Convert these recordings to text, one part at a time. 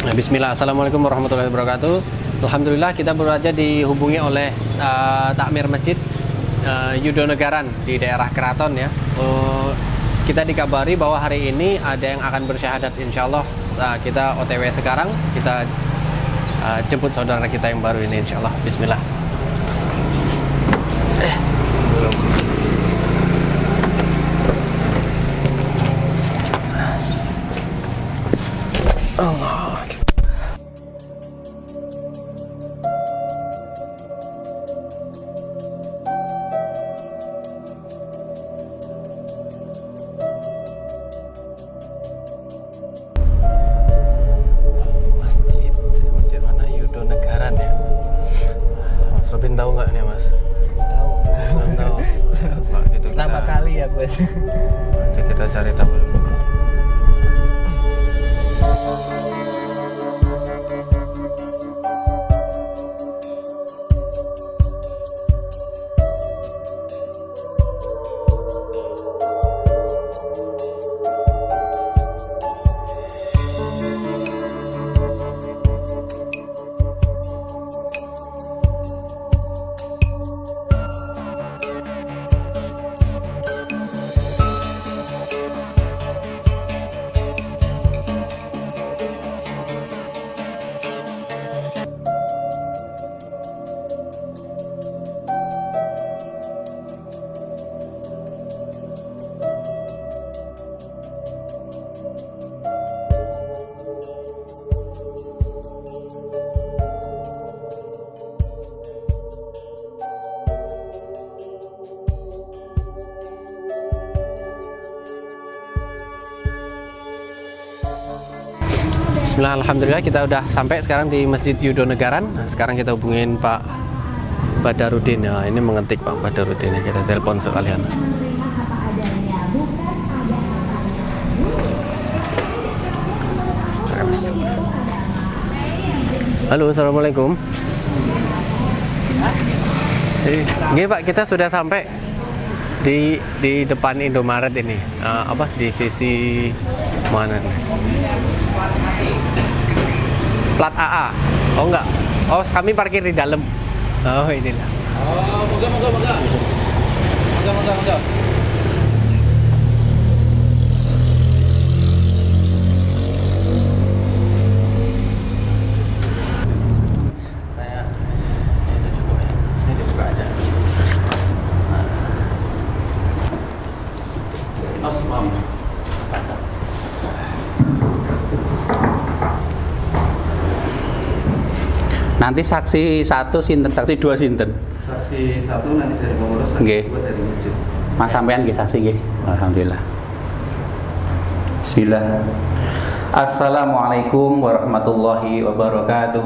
Bismillah, Assalamualaikum warahmatullahi wabarakatuh. Alhamdulillah kita berada dihubungi oleh takmir masjid Yudonegaran di daerah Keraton ya. Kita dikabari bahwa hari ini ada yang akan bersyahadat, insyaallah. Kita OTW sekarang, kita jemput saudara kita yang baru ini insyaallah. Bismillah. Allah. Masjid mana? Yudonegaran ya. Mas Robin tahu nggak nih Mas? Tahu. Belum tahu. Pak, itu Pertama kali ya gue. nanti kita cari tahu dulu. Bismillah, alhamdulillah kita udah sampai sekarang di Masjid Yudonegaran. Nah, sekarang kita hubungin Pak Badarudin ya. Ini mengetik Pak Badarudin ya. Kita telepon sekalian. Halo, assalamualaikum. Oke Pak, kita sudah sampai di depan Indomaret ini. Di sisi mana nih? Plat AA. Oh enggak. Oh, kami parkir di dalam. Oh, inilah. Oh, moga. Saya ini cukup ya. Ini dibuka aja. Oh, maaf. Nanti saksi satu sinten, saksi dua sinten. Saksi satu nanti dari pengurus, saksi Nggih. dua dari masjid. Mas sampean nggih saksi nggih. Alhamdulillah. Bismillah. Assalamualaikum warahmatullahi wabarakatuh.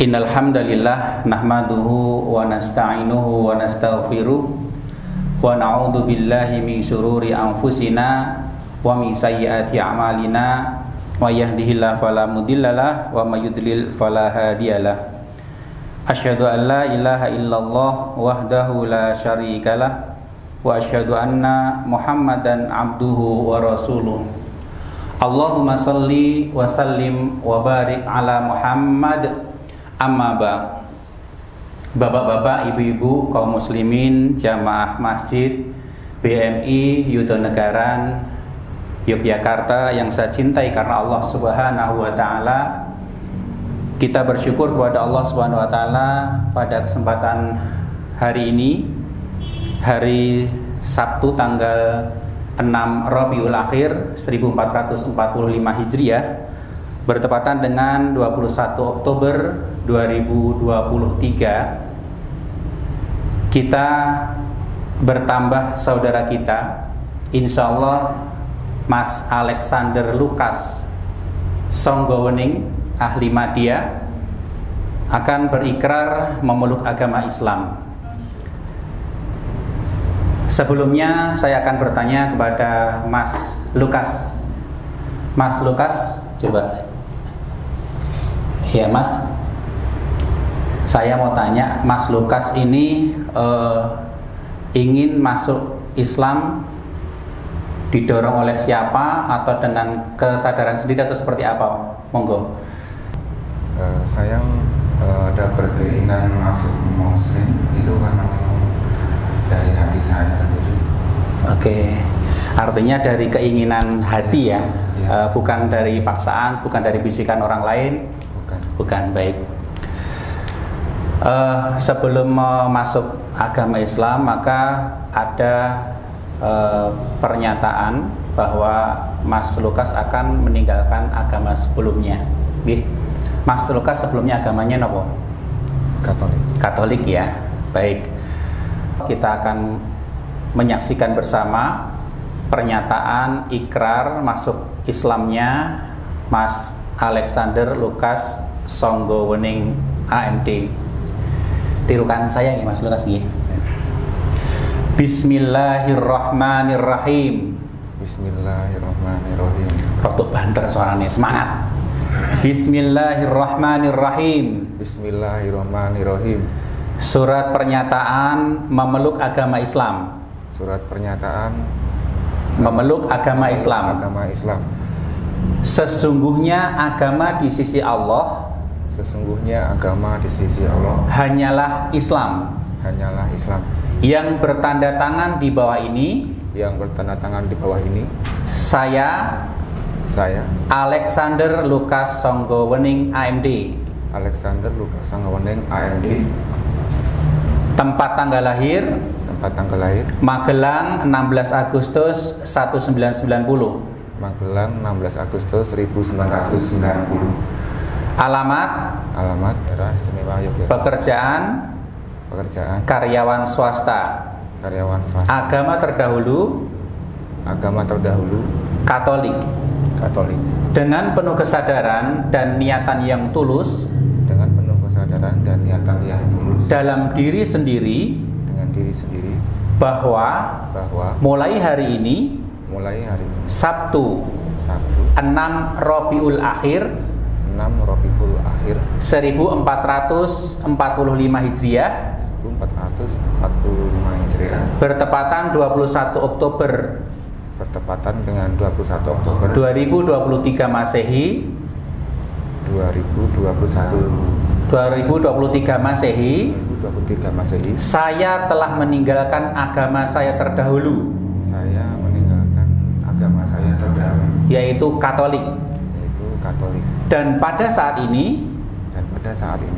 Innal hamdalillah nahmaduhu wa nasta'inuhu wa nastaghfiruh wa na'udzu billahi min syururi anfusina wa min sayyiati a'malina. Wa yahdihillahu fala mudhillalah wa may yudlil fala hadiyalah. Asyhadu an la ilaha illallah wahdahu la syarikalah wa asyhadu anna Muhammadan abduhu wa rasuluh. Allahumma shalli wa sallim wa barik ala Muhammad. Amma ba. Bapak-bapak, ibu-ibu, kaum muslimin, jamaah masjid BMI Yudonegaran Yogyakarta yang saya cintai karena Allah Subhanahu wa taala. Kita bersyukur kepada Allah Subhanahu wa taala pada kesempatan hari ini, hari Sabtu tanggal 6 Rabiul Akhir 1445 Hijriah, bertepatan dengan 21 Oktober 2023. Kita bertambah saudara kita, insya Allah Mas Alexander Lukas Songgowening, ahli Madya, akan berikrar memeluk agama Islam. Sebelumnya saya akan bertanya kepada Mas Lukas. Mas Lukas, coba. Ya Mas, saya mau tanya, Mas Lukas ini ingin masuk Islam Didorong oleh siapa atau dengan kesadaran sendiri atau seperti apa? Monggo. Saya ada berkeinginan masuk muslim itu karena memang dari hati saya sendiri. Oke. Artinya dari keinginan hati ya, Ya. Bukan dari paksaan, bukan dari bisikan orang lain. Bukan, baik. Sebelum masuk agama Islam maka ada pernyataan bahwa Mas Lukas akan meninggalkan agama sebelumnya. Mas Lukas sebelumnya agamanya apa? Katolik. Katolik ya. Baik. Kita akan menyaksikan bersama pernyataan ikrar masuk Islamnya Mas Alexander Lukas Songgowening AMD. Tirukan saya ya Mas Lukas ya. Bismillahirrahmanirrahim. Bismillahirrahmanirrahim. Rotok banter suaranya, semangat. Bismillahirrahmanirrahim. Bismillahirrahmanirrahim. Surat pernyataan memeluk agama Islam. Surat pernyataan Memeluk agama Islam. Agama Islam. Sesungguhnya agama di sisi Allah Sesungguhnya agama di sisi Allah hanyalah Islam. hanyalah Islam. Yang bertanda tangan di bawah ini, Yang bertanda tangan di bawah ini, saya saya Alexander Lukas Songgowening AMD. Alexander Lukas Songgowening AMD. Tempat tanggal lahir Tempat tanggal lahir Magelang 16 Agustus 1990. Magelang 16 Agustus 1990. Alamat Alamat daerah istimewa Yogyakarta. pekerjaan Pekerjaan karyawan swasta. karyawan swasta. Agama terdahulu Agama terdahulu Katolik. Katolik. Dengan penuh kesadaran dan niatan yang tulus Dengan penuh kesadaran dan niatan yang tulus dalam diri sendiri dengan diri sendiri bahwa bahwa mulai hari ini mulai hari ini Sabtu Sabtu 6 Rabiul Akhir 6 Rabiul Akhir 1445 Hijriah 1445 Hijriah bertepatan 21 Oktober bertepatan dengan 21 Oktober 2023 Masehi 2023 Masehi saya telah meninggalkan agama saya terdahulu, saya meninggalkan agama saya terdahulu, yaitu Katolik. Dan pada saat ini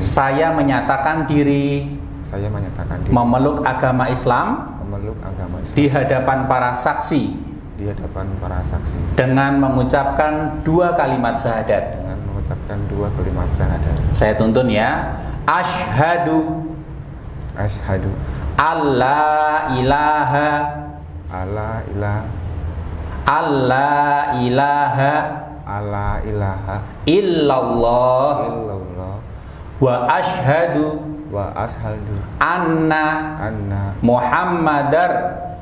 saya menyatakan diri saya menyatakan diri memeluk agama Islam memeluk agama Islam di hadapan para saksi di hadapan para saksi dengan mengucapkan 2 kalimat syahadat. dengan mengucapkan 2 kalimat syahadat. Saya tuntun ya. Asyhadu Asyhadu alla ilaha alla ilaha alla ilaha alla ilaha illallah illallah wa asyhadu wa ashhadu anna anna Muhammadar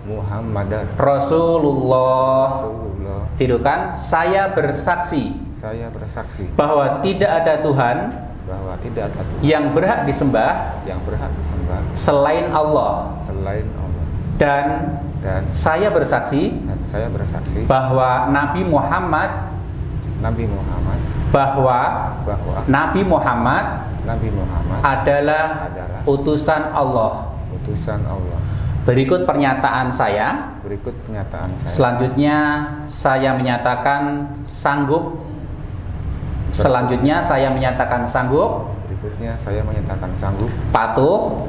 Muhammadar Rasulullah. Rasulullah. Tidukan, saya bersaksi Saya bersaksi bahwa tidak ada Tuhan bahwa tidak ada Tuhan yang berhak disembah yang berhak disembah selain Allah, selain Allah, dan dan saya bersaksi saya bersaksi bahwa Nabi Muhammad Nabi Muhammad bahwa bahwa Nabi Muhammad Nabi Muhammad adalah utusan Allah. utusan Allah. Berikut pernyataan saya. Berikut pernyataan saya. Selanjutnya saya menyatakan sanggup. Selanjutnya saya menyatakan sanggup, Berikutnya saya menyatakan sanggup, patuh,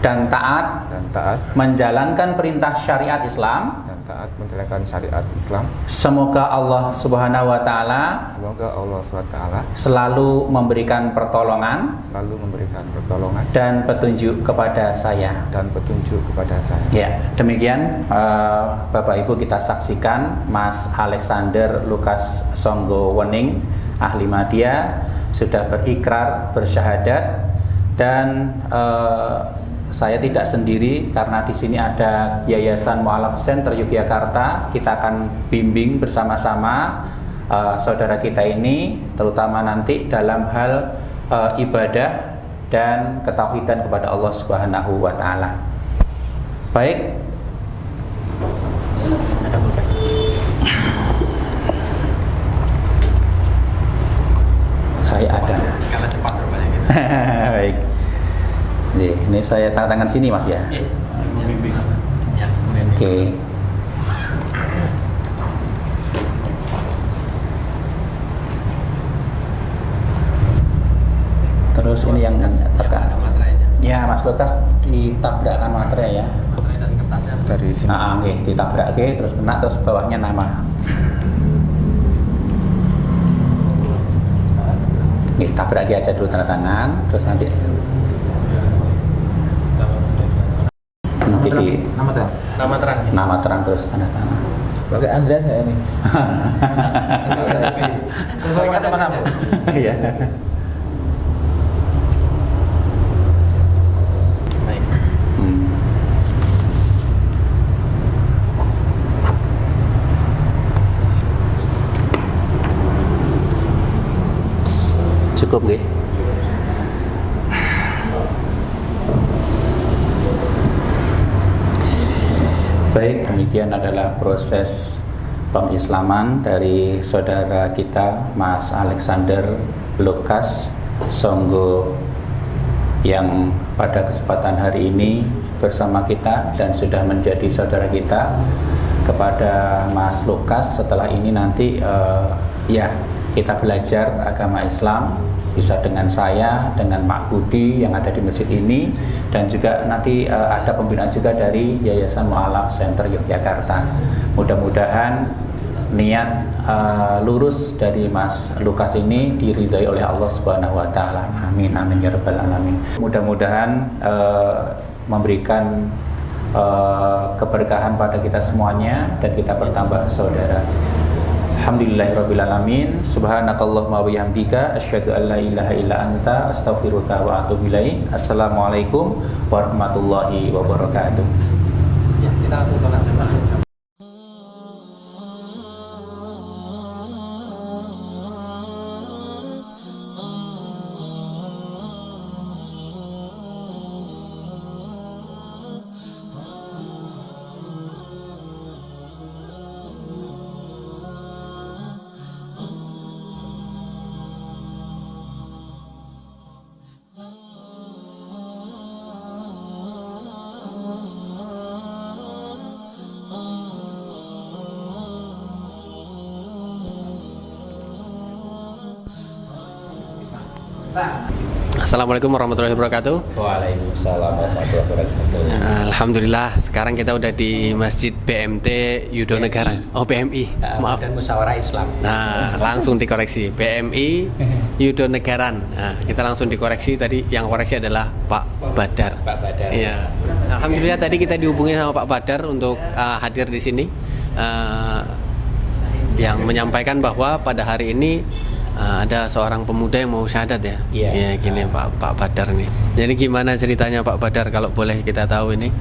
dan taat dan taat menjalankan perintah syariat Islam. dan taat menjalankan syariat Islam. Semoga Allah Subhanahu wa taala Semoga Allah SWT selalu memberikan pertolongan selalu memberikan pertolongan dan petunjuk kepada saya. dan petunjuk kepada saya. Ya, demikian Bapak Ibu, kita saksikan Mas Alexander Lukas Songgowening, ahli media, sudah berikrar, bersyahadat, dan saya tidak sendiri karena di sini ada Yayasan Mu'alaf Center Yogyakarta. Kita akan bimbing bersama-sama saudara kita ini, terutama nanti dalam hal ibadah dan ketauhidan kepada Allah Subhanahu wa taala. Baik. Ada saya tanda tangan sini Mas ya. Iya. Membimbing. Ya, Oke. Terus ini yang tekan. ada materainya. Ya Mas Lukas ditabrakkan materai ya. Materai dan kertasnya. Dari sini. Nah, oke, ditabrak terus kena terus bawahnya nama. Nih, tabrak aja dulu tanda tangan, terus nanti di Nama terang. Nama terang. nama terang terus tanda tangan. Pakai Andreas nggak ini? Sesuai kata Mas Abu. Iya. Baik. Hmm. Cukup nggih? Baik, demikian adalah proses pengislaman dari saudara kita Mas Alexander Lukas Songgo yang pada kesempatan hari ini bersama kita dan sudah menjadi saudara kita. Kepada Mas Lukas, setelah ini nanti ya kita belajar agama Islam, bisa dengan saya, dengan Mak Budi yang ada di masjid ini, dan juga nanti ada pembinaan juga dari Yayasan Mu'alaf Center Yogyakarta. Mudah-mudahan niat lurus dari Mas Lukas ini diridhai oleh Allah Subhanahu wa taala. Amin amin ya rabbal alamin. Mudah-mudahan memberikan keberkahan pada kita semuanya dan kita bertambah saudara. Alhamdulillahirabbil alamin. Subhanakallahumma wa bihamdika asyhadu an la ilaha illa anta astaghfiruka wa atubu ilaik. Assalamualaikum warahmatullahi wabarakatuh. Ya, kita langsung sholat sama. Assalamualaikum warahmatullahi wabarakatuh. Waalaikumsalam warahmatullahi wabarakatuh. Alhamdulillah, sekarang kita udah di Masjid BMT Yudonegara. Oh, BMI. Maaf. Dan Musyawarah Islam. Nah, langsung dikoreksi. BMI Yudonegaran. Nah, kita langsung dikoreksi tadi. Yang koreksi adalah Pak Badar. Pak Badar. Iya. Alhamdulillah tadi kita dihubungi sama Pak Badar untuk hadir di sini. Yang menyampaikan bahwa pada hari ini ada seorang pemuda yang mau syahadat ya. Iya. Ya, gini Pak Badar nih. Jadi gimana ceritanya Pak Badar kalau boleh kita tahu ini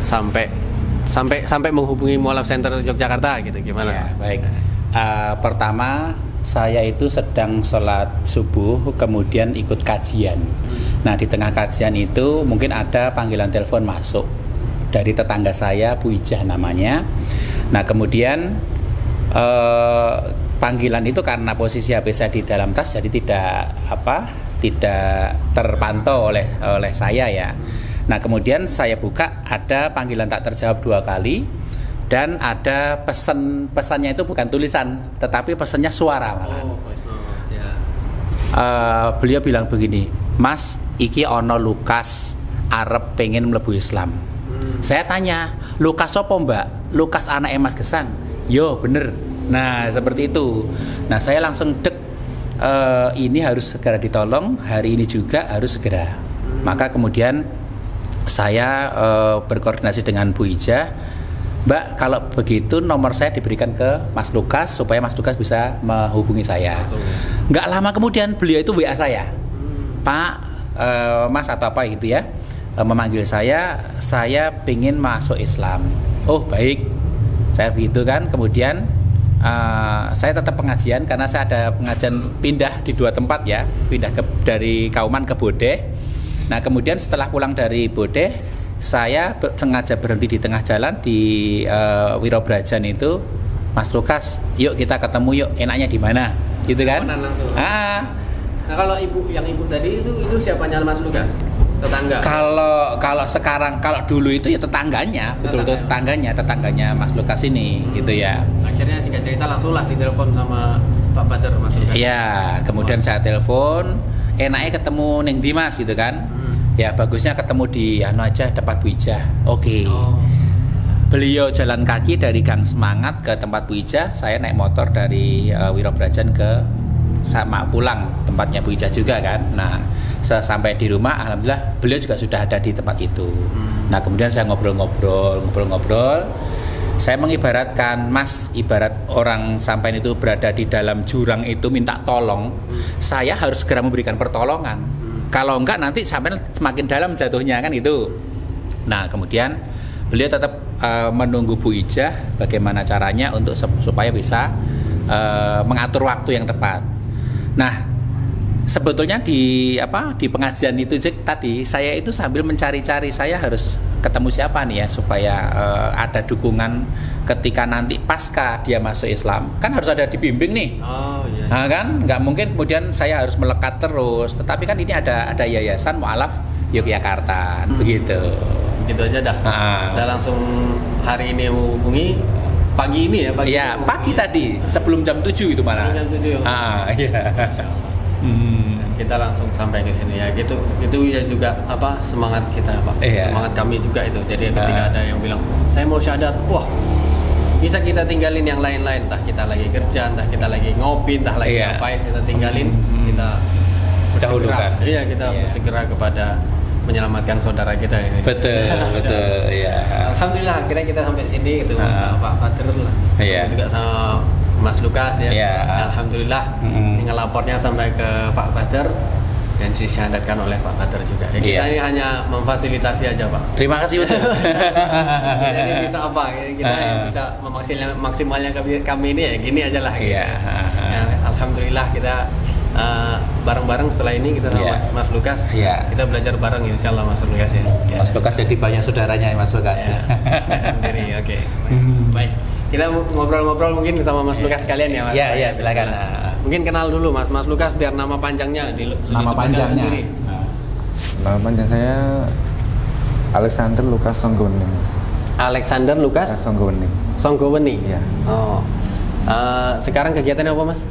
sampai menghubungi Mu'alaf Center Yogyakarta gitu gimana? Ya, baik. Pertama saya itu sedang sholat subuh kemudian ikut kajian. Nah di tengah kajian itu mungkin ada panggilan telepon masuk dari tetangga saya, Bu Ijah namanya. Nah kemudian panggilan itu karena posisi HP saya di dalam tas jadi tidak terpantau oleh saya ya. Nah kemudian saya buka ada panggilan tak terjawab 2 kali dan ada pesannya itu bukan tulisan tetapi pesannya suara malah. Oh, voice note, ya. Beliau bilang begini, Mas iki ono Lukas arep pengen mlebu Islam. Saya tanya, Lukas apa mbak? Lukas anak Mas Gesang. Yo bener. Nah seperti itu. Nah saya langsung ini harus segera ditolong. Hari ini juga harus segera. Maka kemudian saya berkoordinasi dengan Bu Ijah. Mbak kalau begitu nomor saya diberikan ke Mas Lukas supaya Mas Lukas bisa menghubungi saya. Nggak lama kemudian beliau itu WA saya, Pak Mas atau apa gitu ya, memanggil saya pengen masuk Islam. Oh baik, saya begitu kan. Kemudian saya tetap pengajian karena saya ada pengajian pindah di 2 tempat ya, pindah dari Kauman ke Bodeh. Nah kemudian setelah pulang dari Bodeh, saya sengaja berhenti di tengah jalan di Wirobrajan itu, Mas Lukas, yuk kita ketemu yuk, enaknya di mana, gitu kan? Langsung. Nah kalau ibu tadi itu siapanya Mas Lukas? Tetangga. Kalau sekarang, kalau dulu itu ya tetangganya, betul-betul tetangganya Mas Lukas ini, gitu ya. Akhirnya singkat cerita langsung lah ditelepon sama Pak Badar Mas Lukas. Iya, kemudian saya telepon, enaknya ketemu Neng Dimas gitu kan. Ya bagusnya ketemu di anu aja tempat Bu Ijah. Oke. Oh. Beliau jalan kaki dari Gang Semangat ke tempat Bu Ijah, saya naik motor dari Wirobrajan ke sama pulang tempatnya Bu Ijah juga kan. Nah, sampai di rumah alhamdulillah beliau juga sudah ada di tempat itu. Nah, kemudian saya ngobrol. Saya mengibaratkan Mas, ibarat orang sampai itu berada di dalam jurang itu minta tolong, saya harus segera memberikan pertolongan. Kalau enggak nanti sampai semakin dalam jatuhnya kan itu. Nah, kemudian beliau tetap menunggu Bu Ijah bagaimana caranya untuk supaya bisa mengatur waktu yang tepat. Nah, sebetulnya di pengajian itu tadi saya itu sambil mencari-cari saya harus ketemu siapa nih ya supaya ada dukungan ketika nanti pasca dia masuk Islam, kan harus ada dibimbing nih. Oh iya. Nah, kan nggak mungkin kemudian saya harus melekat terus, tetapi kan ini ada yayasan Mu'alaf Yogyakarta begitu. Gitu aja dah. Udah langsung hari ini hubungi pagi ini ya, pagi. Iya, pagi tadi sebelum jam 7 itu malah. Jam 7. Iya. Kita langsung sampai ke sini ya. Itu ya juga semangat kita, Pak. Iya. Semangat kami juga itu. Jadi ketika ada yang bilang, "Saya mau syahadat." Wah, bisa kita tinggalin yang lain-lain, entah kita lagi kerja, entah kita lagi ngopi, entah lagi ngapain, kita tinggalin, kita bersegera. Iya, kita bersegera kepada menyelamatkan saudara kita ini. Betul, ya. Alhamdulillah akhirnya kita sampai sini ketemu Pak Badar lah. Iya. Juga sama Mas Lukas ya. Iya. Alhamdulillah ngelapornya sampai ke Pak Badar dan disyahadatkan oleh Pak Badar juga. Ya, kita ini hanya memfasilitasi aja, Pak. Terima kasih betul. Kita ini bisa apa? Kita yang bisa maksimalnya kami ini ya gini aja lah. Gitu. Iya. Ya, alhamdulillah kita bareng-bareng setelah ini kita sama Mas Lukas. Kita belajar bareng insyaallah Mas Lukas ya. Mas Lukas jadi banyak saudaranya Mas Lukas. Sendiri, oke. Baik. Kita ngobrol-ngobrol mungkin sama Mas Lukas sekalian ya, Mas. Iya, silakan. Mungkin kenal dulu Mas Lukas biar nama panjangnya nama panjangnya. Sendiri. Nama panjang saya Alexander Lukas Songgowening. Alexander Lukas Songgowening. Iya. Oh. Sekarang kegiatannya apa, Mas?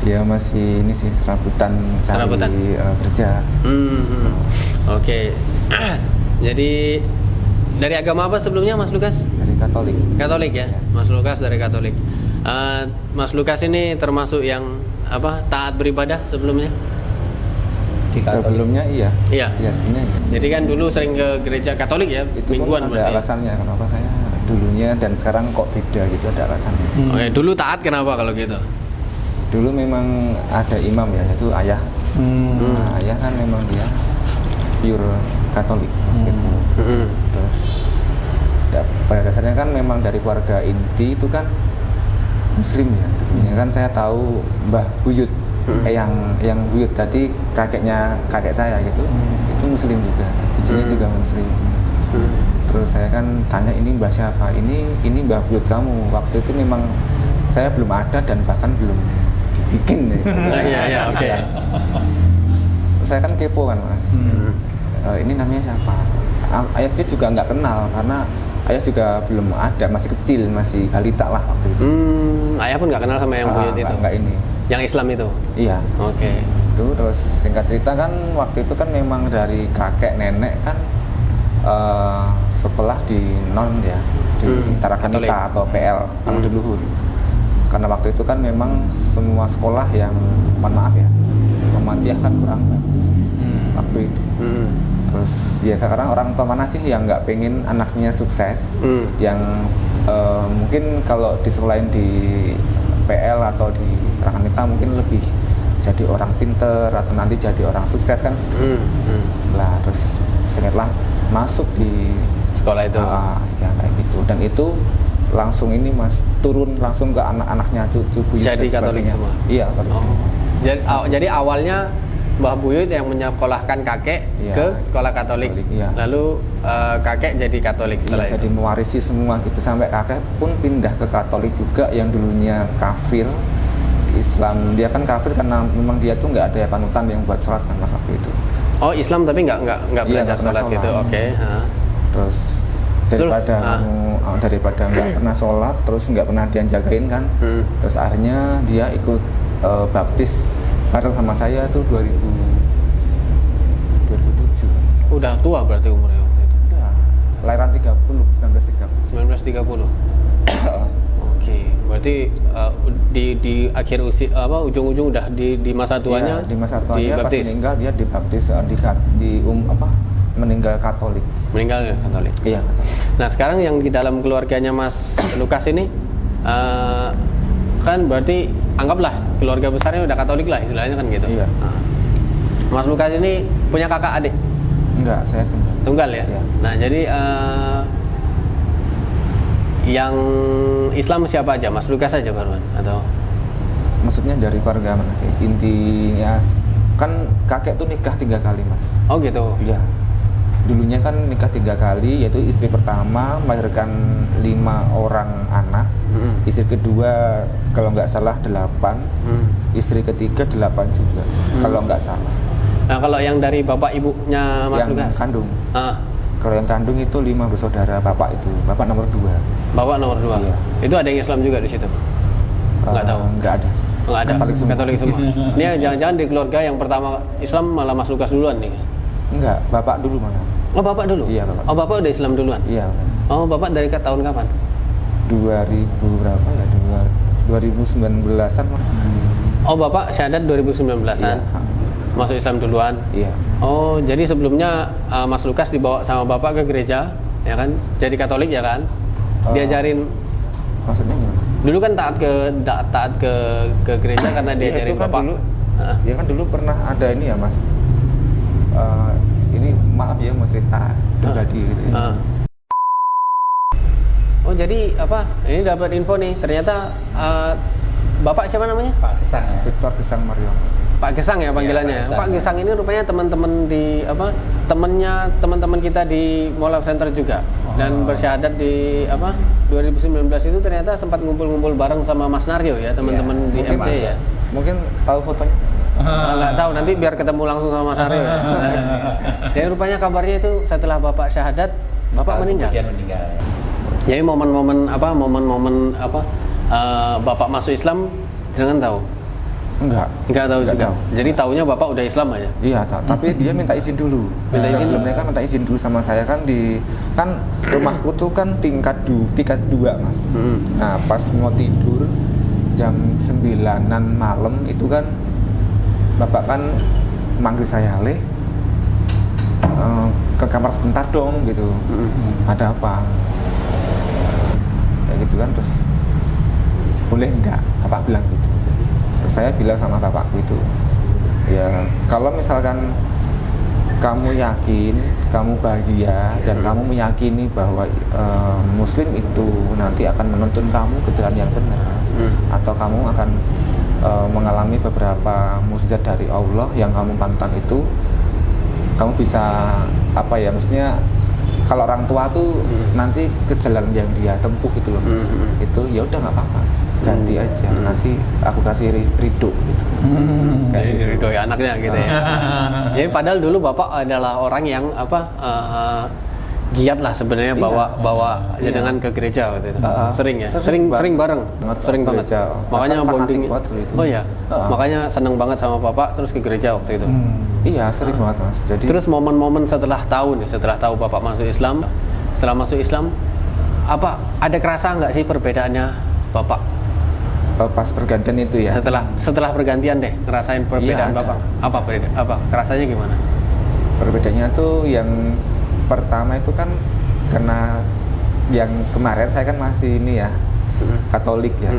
Ya masih ini sih serabutan kerja. Oke. Jadi dari agama apa sebelumnya Mas Lukas? Dari Katolik. Katolik ya. Mas Lukas dari Katolik. Mas Lukas ini termasuk yang taat beribadah sebelumnya? Sebelumnya iya. Iya. Iya sebenarnya. Iya. Jadi kan dulu sering ke gereja Katolik ya, Itu mingguan pun ada alasannya kenapa saya dulunya dan sekarang kok beda gitu, ada alasannya. Oke, dulu taat kenapa kalau gitu? Dulu memang ada imam ya, yaitu ayah. Ayah kan memang dia pure Katolik gitu. Terus pada dasarnya kan memang dari keluarga inti itu kan Muslim ya. Dulunya kan saya tahu Mbah Buyut, yang Buyut tadi kakek saya gitu, itu Muslim juga, ibunya juga Muslim. Terus saya kan tanya ini Mbah siapa? Ini Mbah Buyut kamu. Waktu itu memang saya belum ada dan bahkan belum dibikin nih. Iya, oke. Saya kan kepo kan Mas. Ini namanya siapa? Ayah sendiri juga nggak kenal karena ayah juga belum ada, masih kecil, masih balita lah waktu itu. Ayah pun nggak kenal sama yang Buyut itu? Nggak ini. Yang Islam itu? Iya. Oke. Itu terus singkat cerita kan waktu itu kan memang dari kakek nenek kan sekolah di non ya, di Tarakanita atau PL, Pangudi Luhur. Karena waktu itu kan memang semua sekolah yang, mohon maaf ya, Muhammadiyah kan kurang bagus waktu itu. Terus ya sekarang orang tua mana sih yang nggak pengen anaknya sukses, yang mungkin kalau disekolahin di PL atau di Tarakanita mungkin lebih jadi orang pinter atau nanti jadi orang sukses kan. Lah terus ingatlah masuk di sekolah itu. Ya kayak gitu, dan itu langsung ini Mas turun langsung ke anak-anaknya cucu Buyut. Jadi Katolik semua? Iya Katolik semua. Jadi awalnya Mbah Buyut yang menyekolahkan kakek ke sekolah Katolik. Iya. Lalu kakek jadi Katolik setelah itu. Jadi mewarisi semua gitu, sampai kakek pun pindah ke Katolik juga yang dulunya kafir Islam. Dia kan kafir karena memang dia tuh nggak ada panutan yang buat sholat kan Mas waktu itu. Oh, Islam tapi nggak Iya, belajar nggak pernah sholat gitu. sholat. Oke. Terus daripada daripada nggak pernah sholat, terus nggak pernah dia jagain kan, terus akhirnya dia ikut baptis bareng sama saya tuh 2007. Udah tua berarti umurnya waktu itu. Udah, lahiran 1930. Oke, berarti di akhir usia ujung-ujung udah di masa tuanya. Iya, di masa tuanya pas dibaptis. meninggal dia dibaptis meninggal Katolik. Meninggal ya Katolik. Iya, Katolik. Nah sekarang yang di dalam keluarganya Mas Lukas ini kan berarti anggaplah keluarga besarnya udah Katolik lah istilahnya kan gitu. Iya. Nah, Mas Lukas ini punya kakak adik? Enggak, saya tunggal. Tunggal ya? Iya. Nah jadi yang Islam siapa aja? Mas Lukas aja baruan atau? Maksudnya dari keluarga mana? Intinya kan kakek tuh nikah 3 kali, Mas. Oh gitu. Iya. Dulunya kan nikah 3 kali, yaitu istri pertama melahirkan 5 orang anak, istri kedua kalau nggak salah 8, istri ketiga 8 juga, kalau nggak salah. Nah kalau yang dari bapak ibunya Mas yang Lukas? kandung. Kalau yang kandung itu 5 bersaudara, bapak nomor 2. Bapak nomor 2. Iya. Itu ada yang Islam juga di situ? Nggak tahu. Nggak ada. Nggak ada. Katolik semua. Ini jangan-jangan di keluarga yang pertama Islam malah Mas Lukas duluan nih? Enggak, bapak dulu malah. Oh bapak dulu? Iya, bapak. Oh bapak udah Islam duluan? Iya. Oh bapak dari tahun kapan? 2000 berapa ya? 2019-an. Oh bapak syahadat 2019-an? Iya. Masuk Islam duluan? Iya. Oh jadi sebelumnya Mas Lukas dibawa sama bapak ke gereja, ya kan? Jadi Katolik ya kan? Diajarin. Maksudnya gimana? Dulu kan taat ke gereja karena diajarin itu kan bapak. Dulu, ya kan dulu pernah ada ini ya Mas. Ini maaf ya mau cerita pribadi gitu ya. Oh jadi apa? Ini dapat info nih. Ternyata bapak siapa namanya? Pak Gesang ya. Victor Gesang Marion. Pak Gesang ya panggilannya. Iya, Pak Gesang. Pak Gesang ini rupanya teman-teman di teman-teman kita di Mall of Center juga dan bersyahadat di 2019 itu ternyata sempat ngumpul-ngumpul bareng sama Mas Naryo ya teman-teman di Mungkin MC ya. Mungkin tahu fotonya. Nggak tahu nanti biar ketemu langsung sama Mas Naryo ya. Jadi rupanya kabarnya itu setelah bapak syahadat bapak meninggal. Kemudian meninggal. Jadi momen-momen bapak masuk Islam jangan tahu. Enggak tahu juga. Tahu. Jadi taunya bapak udah Islam aja. Iya, tapi dia minta izin dulu. Mereka minta izin dulu sama saya kan kan rumahku tuh kan tingkat 2 Mas. Nah, pas mau tidur jam 9-an malam itu kan bapak kan manggil saya, "Le, ke kamar sebentar dong," gitu. Ada apa? Kayak gitu kan, terus boleh enggak? Bapak bilang gitu. Terus saya bilang sama bapakku itu, ya kalau misalkan kamu yakin, kamu bahagia dan kamu meyakini bahwa Muslim itu nanti akan menuntun kamu ke jalan yang benar, atau kamu akan mengalami beberapa mukjizat dari Allah yang kamu pantang itu, kamu bisa maksudnya kalau orang tua tuh nanti ke jalan yang dia tempuh gitu loh, itu ya udah nggak apa-apa, ganti aja, nanti aku kasih ridho gitu. Jadi diridhoi anaknya gitu ya. Jadi padahal dulu bapak adalah orang yang giat lah sebenarnya bawa jenengan ke gereja waktu itu. Sering ya. Sering bareng. Sering banget. Makanya bonding. Oh iya. Makanya seneng banget sama bapak terus ke gereja waktu itu. Iya, sering banget Mas. Jadi terus momen-momen setelah tahu bapak masuk Islam, setelah masuk Islam ada kerasa nggak sih perbedaannya bapak? Pas pergantian itu ya. Setelah pergantian deh, ngerasain perbedaan Iya, bapak. Apa? Kerasanya gimana? Perbedaannya tuh yang pertama itu kan karena yang kemarin saya kan masih ini ya Katolik ya.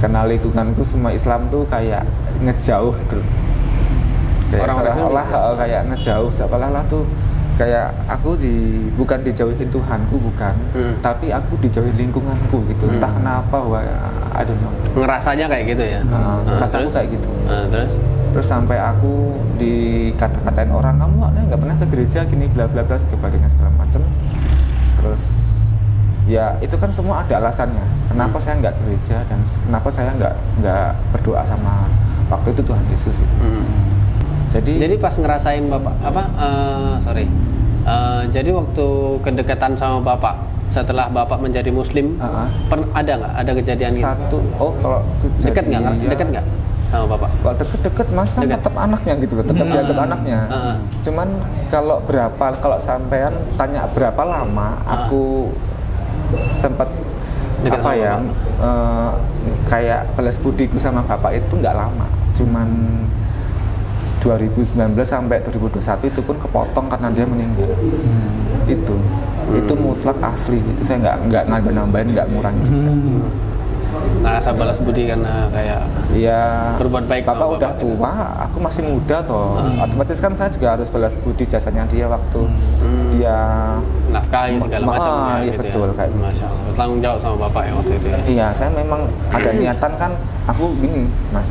Karena lingkunganku semua Islam tuh kayak ngejauh gitu. Kayak seolah-olah kayak ngejauh, seolah-olah tuh kayak aku bukan dijauhin Tuhanku, bukan, tapi aku dijauhin lingkunganku gitu. Entah kenapa, I don't know. Ngerasanya kayak gitu ya. Rasaku kayak gitu. Terus sampai aku dikata-katain orang, kamu nggak pernah ke gereja gini, bla bla bla sebagainya segala macem. Terus ya itu kan semua ada alasannya. Kenapa saya nggak ke gereja dan kenapa saya nggak berdoa sama waktu itu Tuhan Yesus itu. Jadi pas ngerasain bapak jadi waktu kedekatan sama bapak setelah bapak menjadi muslim, ada nggak ada kejadian gitu? Kalau Dekat nggak sama bapak? Kalau deket mas kan tetap anaknya gitu loh, tetap dianggap anaknya. Cuman kalau sampean tanya berapa lama, aku sempat Dekat sama kayak balas budiku sama bapak itu nggak lama, cuman 2019 sampai 2021 itu pun kepotong karena dia meninggal. Itu mutlak asli, itu saya nggak nambah-nambahin, nggak ngurangi juga. Ngerasa balas budi karena kayak berbuat baik. Bapak udah tua, aku masih muda toh. Otomatis kan saya juga harus balas budi jasanya dia waktu dia nafkahi segala macam. Iya gitu betul, kayak Masya Allah. Tanggung jawab sama bapak ya waktu itu ya. Iya, saya memang ada niatan kan, aku gini mas,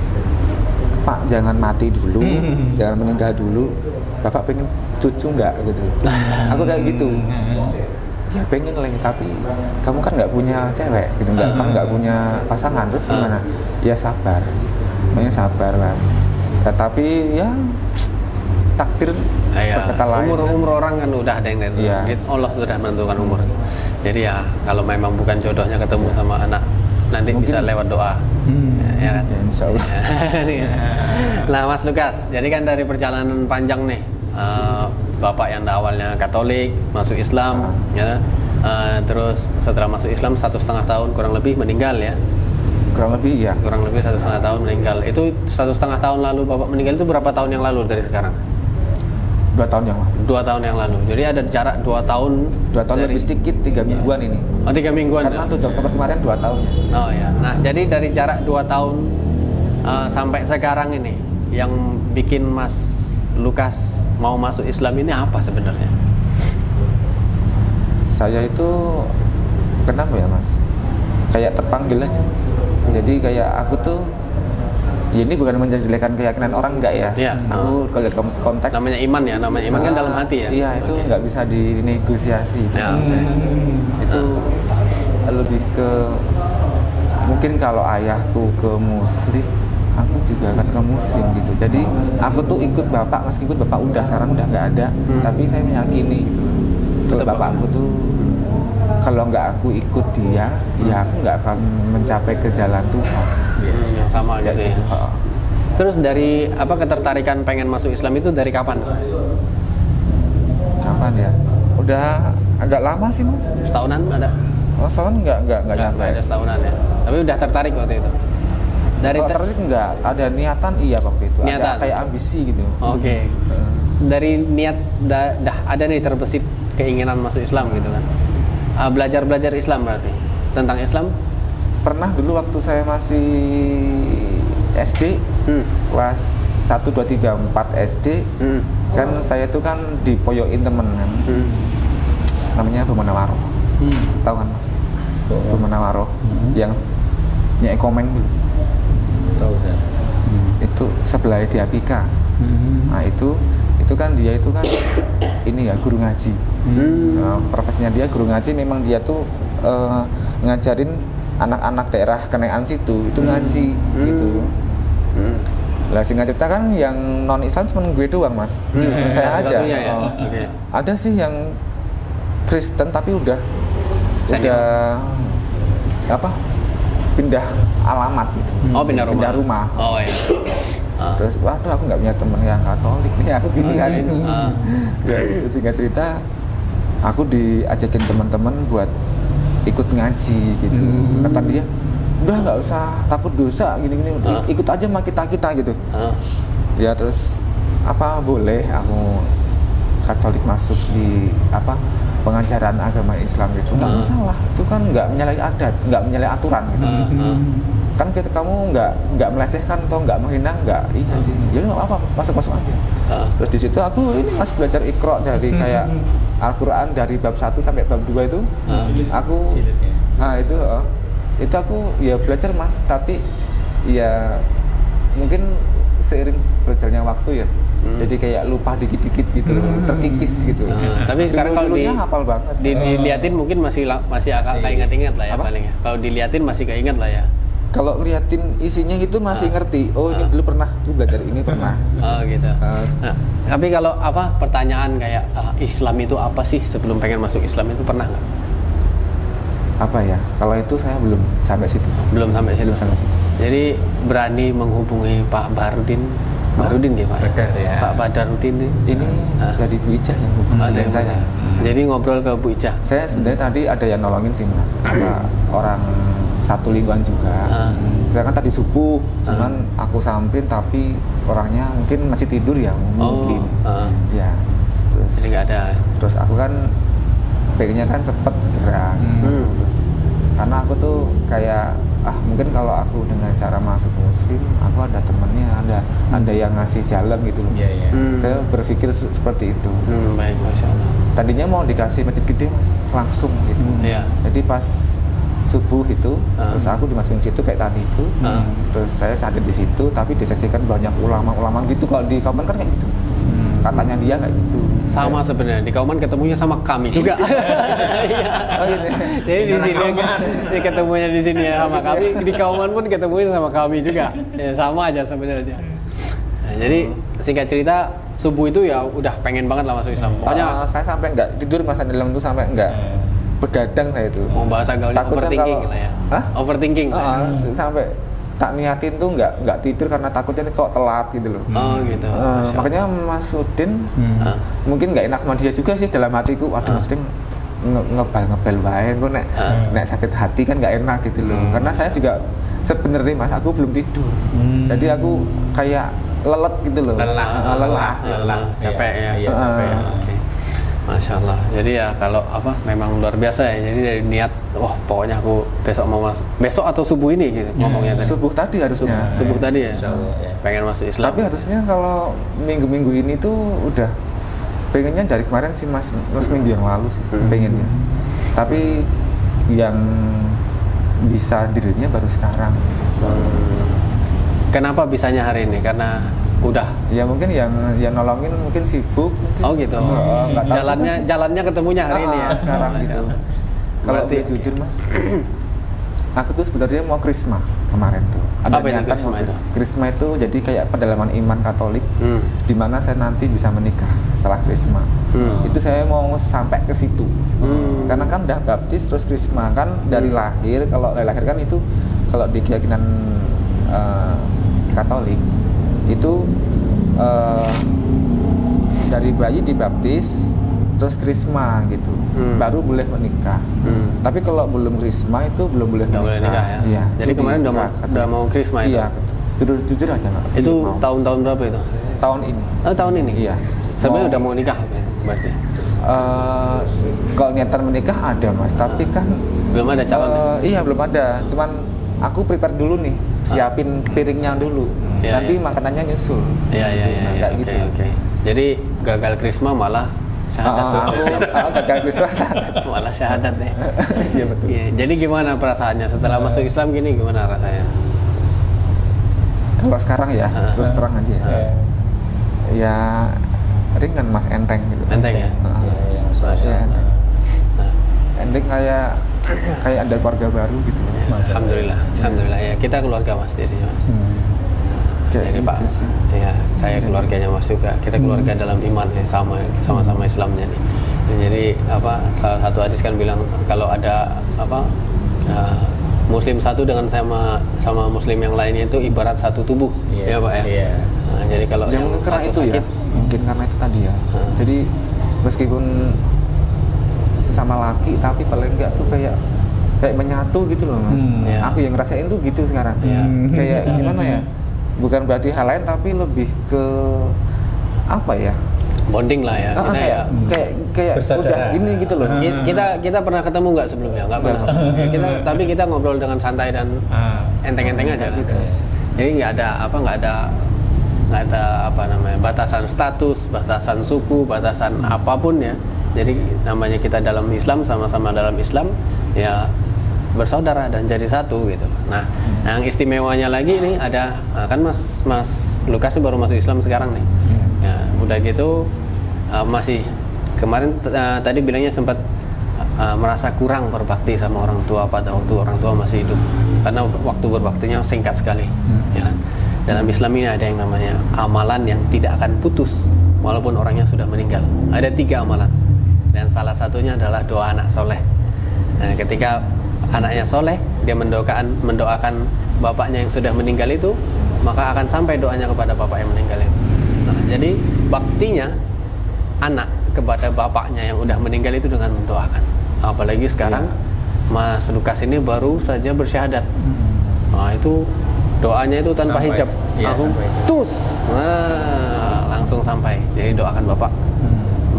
Pak jangan mati dulu, jangan meninggal dulu, Bapak pengen cucu nggak gitu. Aku kayak gitu. Ya pengen lah, tapi kamu kan nggak punya cewek gitu, kamu nggak punya pasangan, terus gimana? Ya sabar, makanya sabar lah. Tetapi ya takdir berkata lain. Umur orang kan udah ada yang nentukan. Allah sudah menentukan umur. Jadi ya kalau memang bukan jodohnya ketemu sama anak, nanti mungkin bisa lewat doa. Ya kan? Ya, insya Allah. Nah Mas Lukas, jadi kan dari perjalanan panjang nih, bapak yang awalnya Katolik masuk Islam, terus setelah masuk Islam 1,5 tahun kurang lebih meninggal ya. Kurang lebih 1,5 tahun meninggal. Itu 1,5 tahun lalu bapak meninggal, itu berapa tahun yang lalu dari sekarang? 2 tahun yang lalu. 2 tahun yang lalu. Jadi ada jarak 2 tahun. 2 tahun lebih sedikit, 3 mingguan ini. Oh 3 mingguan. Karena 7 Oktober kemarin 2 tahun ya. Oh ya. Nah jadi dari jarak 2 tahun sampai sekarang ini, yang bikin Mas Lukas mau masuk Islam ini apa sebenarnya? Saya itu kenapa ya mas? Kayak terpanggil aja. Jadi kayak aku tuh, ya ini bukan menjelekkan keyakinan orang, enggak ya. Iya. Aku kalau lihat konteks. Namanya iman ya, namanya iman kan dalam hati ya. Iya itu nggak bisa dinegosiasi. Ya, itu lebih ke mungkin kalau ayahku ke muslim, aku juga akan ke muslim gitu. Jadi aku tuh ikut bapak, meskipun bapak sekarang udah nggak ada, tapi saya meyakini gitu. Kalau bapakku tuh, kalau nggak aku ikut dia, ya aku nggak akan mencapai ke jalan Tuhan. Sama gitu ya. Gitu. Terus dari apa ketertarikan pengen masuk Islam itu dari kapan? Kapan ya? Udah agak lama sih mas. Setahunan ada? Oh, setahun nggak nyampe. Ada setahunan ya. Tapi udah tertarik waktu itu. Kalau tertarik enggak, ada niatan iya waktu itu. Niatan. Ada kayak ambisi gitu. Oke. Dari niat dah ada nih terbesit keinginan masuk Islam gitu kan. Belajar Islam berarti. Tentang Islam? Pernah dulu waktu saya masih SD, kelas 1, 2, 3, 4 SD, kan saya itu kan dipoyokin temen kan. Namanya Bumanawaroh. Tahu kan mas? Bumanawaroh yang Nyai Komeng dulu. Tahu kan? Itu sebelah Diapika. Nah itu kan dia itu kan ini ya guru ngaji. Profesinya dia guru ngaji, memang dia tuh ngajarin anak-anak daerah Kenaian situ itu ngaji gitu. Lah singkat cerita kan yang non Islam cuma gue doang mas. Saya aja. Ya. Okay. Ada sih yang Kristen tapi udah pindah alamat gitu. Oh pindah rumah. Oh iya. Terus waduh aku nggak punya teman yang Katolik nih, aku gini kan. Ya, singkat cerita aku diajakin teman-teman buat ikut ngaji gitu. Kata dia, udah nggak usah takut dosa gini-gini, ikut aja sama kita gitu. Ya terus apa boleh aku Katolik masuk di pengajaran agama Islam itu nggak masalah, itu kan nggak menyalahi adat, nggak menyalahi aturan gitu. Kan kamu nggak melecehkan atau nggak menghina, nggak, iya sih, ya nggak apa-apa, masuk aja. Terus di situ aku ini masih belajar Iqra dari kayak Al-Quran dari bab 1 sampai bab 2 itu, aku, itu aku ya belajar mas, tapi ya mungkin seiring berjalannya waktu ya. Jadi kayak lupa dikit-dikit gitu, terkikis gitu. Tapi sekarang kalau hafal banget. Diliatin mungkin masih agak keinget-inget lah ya. Apa? Paling ya. Kalau diliatin masih keinget lah ya. kalau ngeliatin isinya gitu masih ngerti. Oh ini dulu pernah, tuh belajar ini pernah. Oh gitu. Nah, tapi kalau pertanyaan kayak Islam itu apa sih sebelum pengen masuk Islam itu pernah nggak? Apa ya? Kalau itu saya belum sampai situ. Belum sampai situ. Belum sampai situ. Jadi berani menghubungi Pak Barudin ya Pak. Badar ya. Pak Badarudin Ini dari Bu Ijah yang hubungin saya. Jadi ngobrol ke Bu Ijah. Saya sebenarnya tadi ada yang nolongin sih Mas, sama orang satu lingkungan juga. Saya kan tadi subuh, cuman aku samperin tapi orangnya mungkin masih tidur ya, mungkin. Ya. Terus Jadi nggak ada. Terus aku kan pengennya kan cepet segera. Terus karena aku tuh kayak mungkin kalau aku dengan cara masuk muslim, aku ada temennya, ada yang ngasih jalan gitu loh. Iya. Saya berpikir seperti itu. Baik, Masya Allah. Tadinya mau dikasih masjid gede Mas, langsung gitu. Iya. Jadi pas subuh itu, terus aku dimasukin situ kayak tadi itu, terus saya ada di situ, tapi disaksikan banyak ulama-ulama gitu. Kalau di Kauman kan kayak gitu, katanya dia kayak gitu. Sama sebenarnya di Kauman ketemunya sama kami juga. Oh, gitu. Jadi di sini ketemunya di sini ya sama kami, di Kauman pun ketemunya sama kami juga. Ya, sama aja sebenarnya. Nah, jadi singkat cerita subuh itu ya udah pengen banget lah masuk Islam. Pokoknya saya sampai nggak tidur masa dalam itu sampai nggak begadang saya itu. mau bahasa gaulnya Takutnya overthinking kalau- lah ya. Hah? Overthinking. Sampai tak niatin tuh nggak tidur karena takutnya nih kok telat gitu loh. Oh gitu. Masya Makanya Mas Udin Allah. mungkin nggak enak sama dia juga sih dalam hatiku. Waduh Mas Udin ngebel bae kok nek sakit hati kan nggak enak gitu loh. Karena saya juga sebenarnya Mas aku belum tidur. Jadi aku kayak lelet gitu loh. Lelah. Capek ya. Iya, capek. Oke. Masya Allah. Jadi ya kalau memang luar biasa ya. Jadi dari niat, pokoknya aku besok mau masuk. Besok atau subuh ini gitu ngomongnya tadi. Subuh tadi harusnya. Subuh tadi ya. Insya Allah, ya. Pengen masuk Islam. Tapi harusnya kalau minggu-minggu ini tuh udah pengennya dari kemarin sih mas minggu yang lalu sih pengennya. Tapi yang bisa dirinya baru sekarang. Kenapa bisanya hari ini? Karena udah. Ya mungkin yang nolongin mungkin sibuk. Mungkin. Oh gitu. Nggak tahu Jalannya ketemunya hari ini ya. Sekarang Masya gitu. Allah. Kalau Berarti- boleh jujur mas, aku tuh sebenarnya mau krisma kemarin tuh. Apa itu niatan krisma mau itu? Krisma itu jadi kayak pendalaman iman Katolik, di mana saya nanti bisa menikah setelah krisma. Itu saya mau sampai ke situ. Karena kan udah baptis terus krisma kan dari lahir. Kalau dari lahir kan itu kalau di keyakinan Katolik itu dari bayi dibaptis terus krisma gitu, baru boleh menikah. Tapi kalau belum krisma itu belum boleh Nggak boleh nikah ya. Iya. Jadi Itu kemarin di udah mau krisma itu. Iya, jujur aja Pak. Itu Iya, mau. tahun-tahun berapa itu? Tahun ini. Oh, tahun ini. Iya. Sebenarnya Mau- udah mau nikah berarti. Kalau niatan menikah ada mas, tapi kan Belum ada calon. iya belum ada. Cuman aku prepare dulu nih, siapin piringnya dulu. Iya, Nanti iya. makanannya nyusul. Iya. Nah, kayak Oke, gitu. oke. Jadi gagal krisma malah syahadat. Aku gagal Kristus. Malah syahadat deh. Iya betul. Iya, jadi gimana perasaannya setelah masuk Islam gini gimana rasanya? Kalau sekarang ya, terus terang aja ya. Ya ringan mas, enteng gitu. Enteng ya? Masya Ya, Allah. Nah, enteng kayak ada keluarga baru gitu. Alhamdulillah ya, kita keluarga Mas Diri Mas. Kayak Jadi gitu Pak, sih. ya saya keluarganya Mas juga. Kita keluarga dalam iman ya, sama-sama Islamnya nih. Dan jadi salah satu hadis kan bilang kalau ada Muslim satu dengan sama Muslim yang lainnya itu ibarat satu tubuh, ya Pak ya. Iya. Nah, jadi kalau Ya mungkin karena satu itu sakit, ya, mungkin karena itu tadi ya. Jadi meskipun sesama laki, tapi paling enggak tuh kayak menyatu gitu loh mas. Iya. Aku yang ngerasain tuh gitu sekarang. Iya. Kayak gimana ya? Bukan berarti hal lain, tapi lebih ke apa ya? bonding lah ya. Kita ya. Kayak Bersaudara. udah ini gitu loh. Kita pernah ketemu nggak sebelumnya? Nggak pernah. Ya, tapi kita ngobrol dengan santai dan enteng-enteng aja gitu. Jadi nggak ada batasan status, batasan suku, batasan apapun ya. Jadi namanya kita dalam Islam, sama-sama dalam Islam ya bersaudara dan jadi satu gitu. Nah, yang istimewanya lagi nih ada kan Mas Lukas baru masuk Islam sekarang nih. Ya, udah gitu masih kemarin tadi bilangnya sempat merasa kurang berbakti sama orang tua pada waktu orang tua masih hidup. karena waktu berbaktinya singkat sekali. Ya kan? Dalam Islam ini ada yang namanya amalan yang tidak akan putus walaupun orangnya sudah meninggal. Ada 3 amalan, dan salah satunya adalah doa anak soleh. Nah, ketika anaknya soleh, dia mendoakan bapaknya yang sudah meninggal itu, maka akan sampai doanya kepada bapak yang meninggal itu. Nah, jadi baktinya anak kepada bapaknya yang udah meninggal itu dengan mendoakan. Apalagi sekarang Mas Lukas ini baru saja bersyahadat. Nah, itu doanya itu tanpa Sampai. hijab, Iya, langsung tanpa hijab. tus, nah, langsung sampai. Jadi doakan bapak.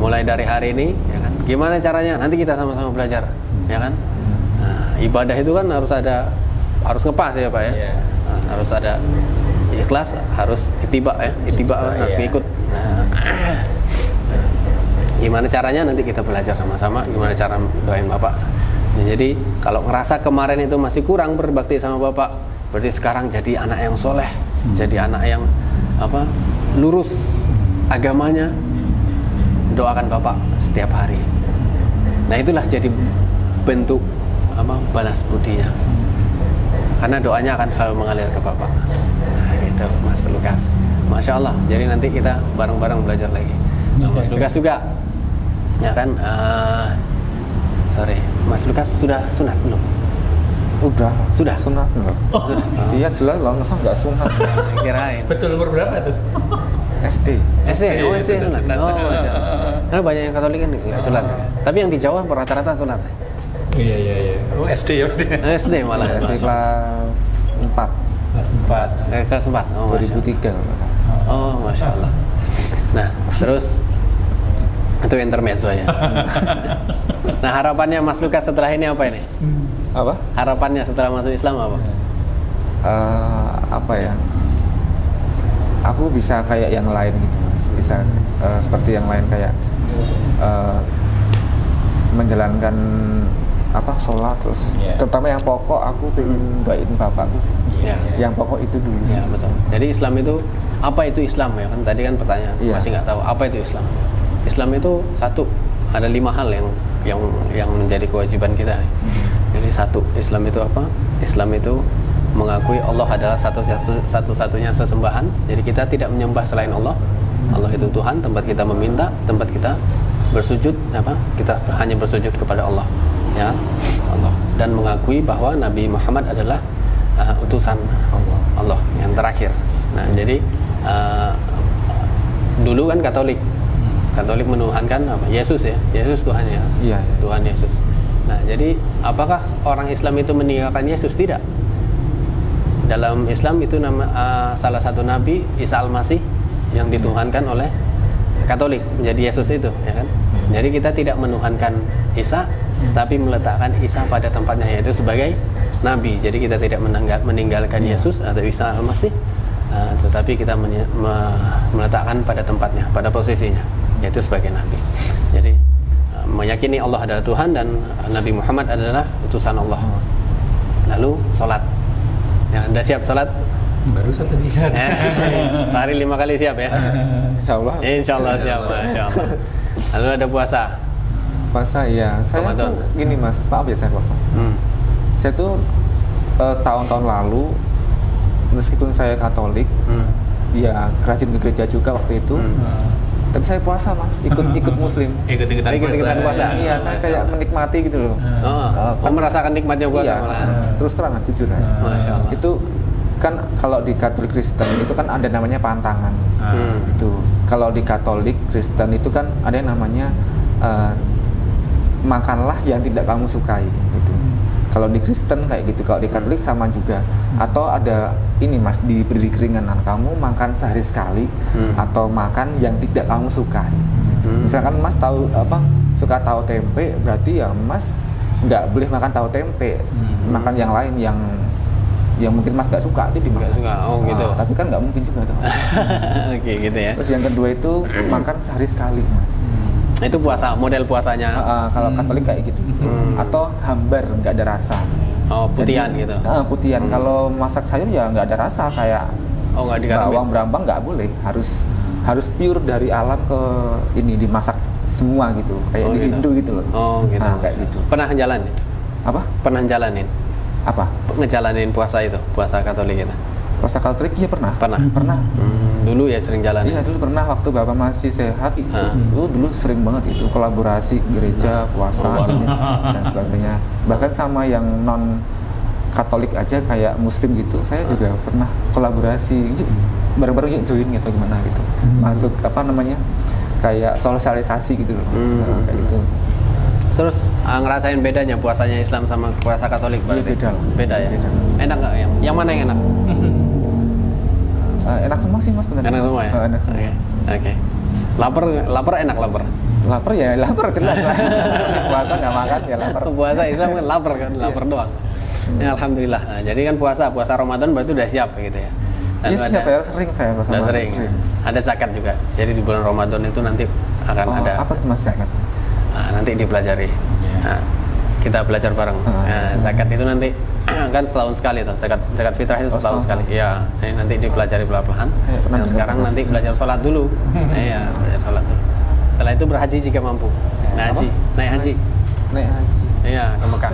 Mulai dari hari ini, ya kan? Gimana caranya? Nanti kita sama-sama belajar, ya kan? Nah, ibadah itu kan harus ngepas ya Pak ya. Iya. Nah, harus ada ikhlas, harus ittiba ya, harus iya. ikut. Nah, gimana caranya nanti kita belajar sama-sama. Gimana cara doain bapak. Ya, jadi kalau ngerasa kemarin itu masih kurang berbakti sama bapak, berarti sekarang jadi anak yang soleh, jadi anak yang lurus agamanya. Doakan bapak setiap hari. Nah, itulah jadi bentuk balas budinya. Karena doanya akan selalu mengalir ke bapak. Nah, gitu Mas Lukas. Masya Allah. Jadi nanti kita bareng-bareng belajar lagi. Nah, Mas Lukas juga, ya kan? Mas Lukas sudah sunat belum? Udah. Sudah? Sunat enggak? Iya jelas lah, masa nggak sunat? Kirain. Betul umur berapa tuh? SD. SD sunat. Oh, Masya Allah. Nah, banyak yang Katolik kan nggak sunat. Tapi yang di Jawa rata-rata sunat. Iya. Oh, SD ya berarti. SD malah. Dari kelas 4 Kelas 4. Kelas 4. Oh, Masya Allah. 2003 kalau nggak salah. Oh, Masya Allah. Nah, terus itu intermezzo ya. Nah, harapannya Mas Lukas setelah ini apa ini? Apa? Harapannya setelah masuk Islam apa? Apa ya? Aku bisa kayak yang lain gitu, Mas. Bisa seperti yang lain kayak menjalankan sholat terus. Terutama yang pokok aku pengen doain bapakku sih. Ya. Yang pokok itu dulu sih. Ya, betul. Jadi Islam itu apa itu Islam ya kan? Tadi kan pertanyaan masih nggak tahu apa itu Islam. Islam itu satu, ada 5 hal yang menjadi kewajiban kita. Jadi satu, Islam itu apa? Islam itu mengakui Allah adalah satu-satunya sesembahan. Jadi kita tidak menyembah selain Allah. Allah itu Tuhan, tempat kita meminta, tempat kita bersujud, kita hanya bersujud kepada Allah, ya Allah. Dan mengakui bahwa Nabi Muhammad adalah utusan Allah yang terakhir. Nah, jadi dulu kan Katolik menuhankan Yesus ya, Yesus Tuhannya, Iya. Tuhan Yesus. Nah, jadi apakah orang Islam itu meninggalkan Yesus? Tidak. Dalam Islam itu salah satu Nabi Isa Al-Masih yang dituhankan oleh Katolik menjadi Yesus itu, ya kan? Jadi kita tidak menuhankan Isa, tapi meletakkan Isa pada tempatnya, yaitu sebagai Nabi. Jadi kita tidak meninggalkan Yesus atau Isa Al-Masih, tetapi kita meletakkan pada tempatnya, pada posisinya, yaitu sebagai Nabi. Jadi meyakini Allah adalah Tuhan dan Nabi Muhammad adalah utusan Allah. Lalu sholat. Ya, Anda siap sholat? Baru satu bisa. Sehari 5 kali siap ya? Insyaallah. Insyaallah siap, Masya Allah. Lalu ada puasa. Puasa ya. Saya Ramadan. tuh gini Mas, maaf ya saya potong. Saya tuh tahun-tahun lalu meskipun saya Katolik, ya rajin ke gereja juga waktu itu. Tapi saya puasa Mas, ikut Muslim. Ikut-ikutan puasa. Iya, saya kayak menikmati gitu loh. Saya merasakan nikmatnya puasa Iya, malah. terus terang jujur aja. Masya Allah. Itu kan kalau di Katolik Kristen itu kan ada namanya pantangan. Itu kalau di Katolik Kristen itu kan ada yang namanya makanlah yang tidak kamu sukai gitu. Kalau di Kristen kayak gitu, kalau di Katolik sama juga. Atau ada ini Mas, diberi keringanan kamu makan sehari sekali atau makan yang tidak kamu sukai. Misalkan Mas suka tahu tempe, berarti ya Mas nggak boleh makan tahu tempe, makan yang lain yang mungkin Mas nggak suka itu dimakan. Nggak suka, gitu. Tapi kan nggak mungkin juga tuh. Oke, gitu ya. Terus yang kedua itu makan sehari sekali Mas. Itu puasa, model puasanya. Kalau Katolik kayak gitu. Atau hambar, nggak ada rasa. Oh, putihan gitu. Putihan. Kalau masak sayur ya nggak ada rasa, kayak nggak dikaramin. bawang berambang nggak boleh, harus pure dari alam ke ini dimasak semua gitu, kayak di gitu. Hindu gitu loh. Oh, gitu. Kayak gitu. Pernah jalan? Apa? Pernah jalanin? Apa? Ngejalanin puasa itu, puasa Katolik itu? Puasa Katolik iya pernah. Pernah? Dulu ya sering jalan? Iya dulu pernah waktu Bapak masih sehat itu. Dulu sering banget itu kolaborasi gereja, puasa ini, dan sebagainya. Bahkan sama yang non Katolik aja kayak Muslim gitu, saya juga pernah kolaborasi. Yuk, bareng-bareng yuk join gitu gimana gitu. Masuk apa namanya? Kayak sosialisasi gitu loh. Kayak gitu. Terus ngerasain bedanya puasanya Islam sama puasa Katolik berarti? Iya, beda ya? Beda. Enak nggak? Yang mana yang enak? Enak semua sih mas benar. Enak semua ya? Enak semua. Oke. Lapar enak lapar? Lapar ya lapar jelas lah. Puasa nggak makan ya lapar. Puasa Islam kan lapar kan? Lapar doang. Ya alhamdulillah. Nah, jadi kan puasa Ramadan berarti udah siap gitu ya? Iya siap ya, sering saya puasa. Udah sering. Ada zakat juga. Jadi di bulan Ramadan itu nanti akan ada. Apa tuh mas zakat? Nah, nanti dipelajari. Nah, kita belajar bareng. Nah, zakat itu nanti kan setahun sekali tuh. Zakat fitrah itu setahun sekali. Iya. Ini nanti dipelajari pelan-pelan. Yang sekarang nanti belajar sholat dulu. Iya, belajar sholat dulu. Setelah itu berhaji jika mampu. Naik haji. Naik haji. Iya, ke Mekah.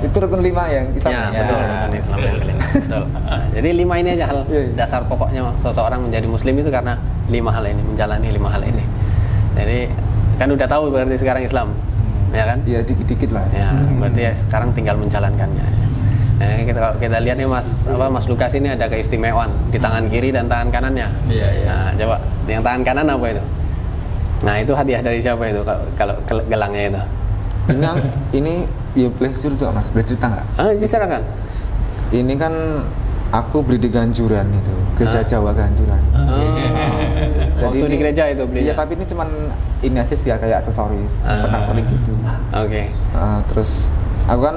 Itu rukun 5 yang Islam. Ya, betul. Rukun Islam yang kelima. Betul. Nah, jadi 5 ini aja hal dasar pokoknya seseorang menjadi muslim itu karena 5 hal ini, menjalani 5 hal ini. Jadi kan udah tahu berarti sekarang Islam. Ya kan? Iya, dikit-dikit lah. Ya, berarti ya sekarang tinggal menjalankannya. Nah, kita lihat nih Mas Lukas ini ada keistimewaan di tangan kiri dan tangan kanannya. Iya. Nah, coba yang tangan kanan apa itu? Nah, itu hadiah dari siapa itu kalau gelangnya itu? Ini ya boleh cerita mas, boleh cerita nggak? Silakan. Ini kan aku beli di Ganjuran itu, gereja Jawa Ganjuran. Jadi waktu di gereja itu belinya? Iya, tapi ini cuman ini aja sih ya, kayak aksesoris, pernak-pernik gitu. Oke. Terus aku kan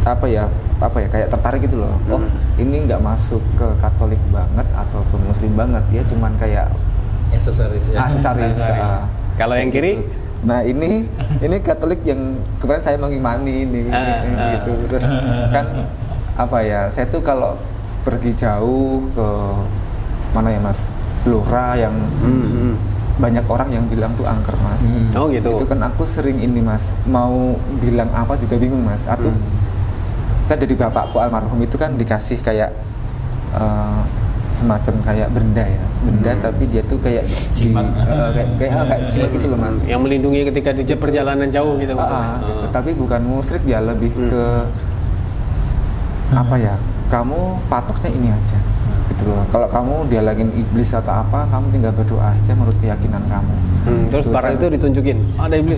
apa ya kayak tertarik gitu loh. Oh, ini nggak masuk ke Katolik banget atau ke Muslim banget, ya cuman kayak aksesoris ya. Aksesoris. Kalau yang kiri? Nah ini Katolik yang kemarin saya mengimani ini gitu. Terus kan apa ya, saya tuh kalau pergi jauh ke mana ya mas, Blora yang banyak orang yang bilang tuh angker mas. Oh gitu. Itu kan aku sering ini mas, mau bilang apa juga bingung mas. Atau saya dari bapakku almarhum itu kan dikasih kayak semacam kayak benda ya, tapi dia tuh kayak jimat, kayak jimat gitu loh mas. Yang melindungi ketika di perjalanan jauh gitu. Gitu. Tapi bukan musyrik, dia lebih ke apa ya? Kamu patoknya ini aja, gitu loh. Kalau kamu dialogin iblis atau apa, kamu tinggal berdoa aja menurut keyakinan kamu. Terus barang itu ditunjukin, ada iblis.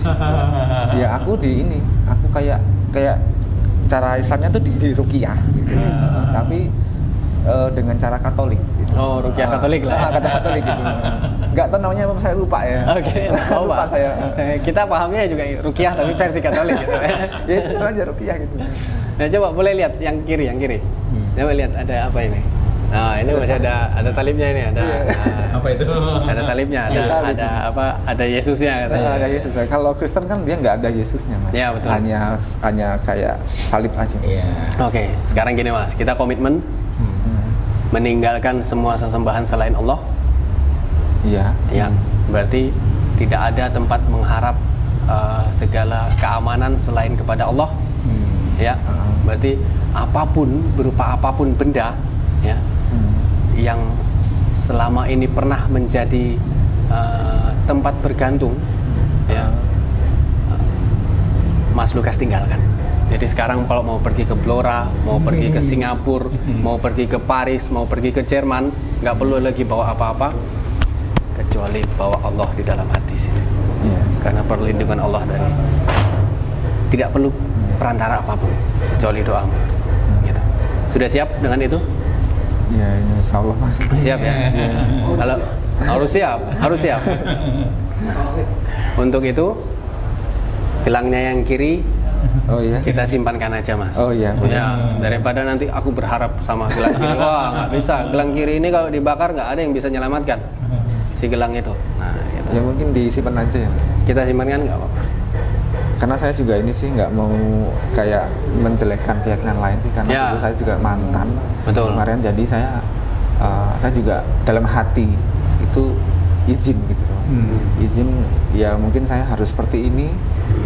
Ya aku aku kayak cara Islamnya tuh di ruqyah, gitu. Tapi dengan cara Katolik gitu. Oh, ruqyah Katolik lah. Kata Katolik gitu. Enggak tahu namanya apa, saya lupa ya. Oke, lupa saya. Kita pahamnya juga ruqyah tapi versi Katolik gitu. Ya itu aja ruqyah gitu. Nah, coba boleh lihat yang kiri. Coba lihat ada apa ini? Nah, ini masih ada salibnya ini, ada. Apa itu? Ada salibnya, ada apa? Ada Yesusnya katanya. Ada Yesus. Kalau Kristen kan dia nggak ada Yesusnya, Mas. Ya, betul. Hanya kayak salib aja. Iya. Oke, sekarang gini Mas, kita komitmen meninggalkan semua sesembahan selain Allah. Iya. Ya, berarti tidak ada tempat mengharap segala keamanan selain kepada Allah. Ya, berarti apapun, berupa apapun benda, ya, yang selama ini pernah menjadi tempat bergantung, ya, Mas Lukas tinggalkan. Jadi sekarang kalau mau pergi ke Blora, mau pergi ke Singapura, mau pergi ke Paris, mau pergi ke Jerman, nggak perlu lagi bawa apa-apa kecuali bawa Allah di dalam hati sini. Karena perlindungan Allah dari, tidak perlu perantara apapun kecuali doamu. Gitu. Sudah siap dengan itu? Ya, insya Allah Mas. Siap ya? Kalau harus siap. Untuk itu gelangnya yang kiri. Oh iya. Kita simpankan aja Mas. Oh iya. Ya, daripada nanti aku berharap sama gelang kiri. Wah, nggak bisa. Gelang kiri ini kalau dibakar nggak ada yang bisa menyelamatkan si gelang itu. Nah, gitu. Ya mungkin disimpan aja ya. Kita simpankan nggak apa-apa. Karena saya juga ini sih nggak mau kayak menjelekkan keyakinan lain sih, karena dulu saya juga mantan. Betul. Kemarin jadi saya juga dalam hati itu izin gitu loh. Izin ya mungkin saya harus seperti ini,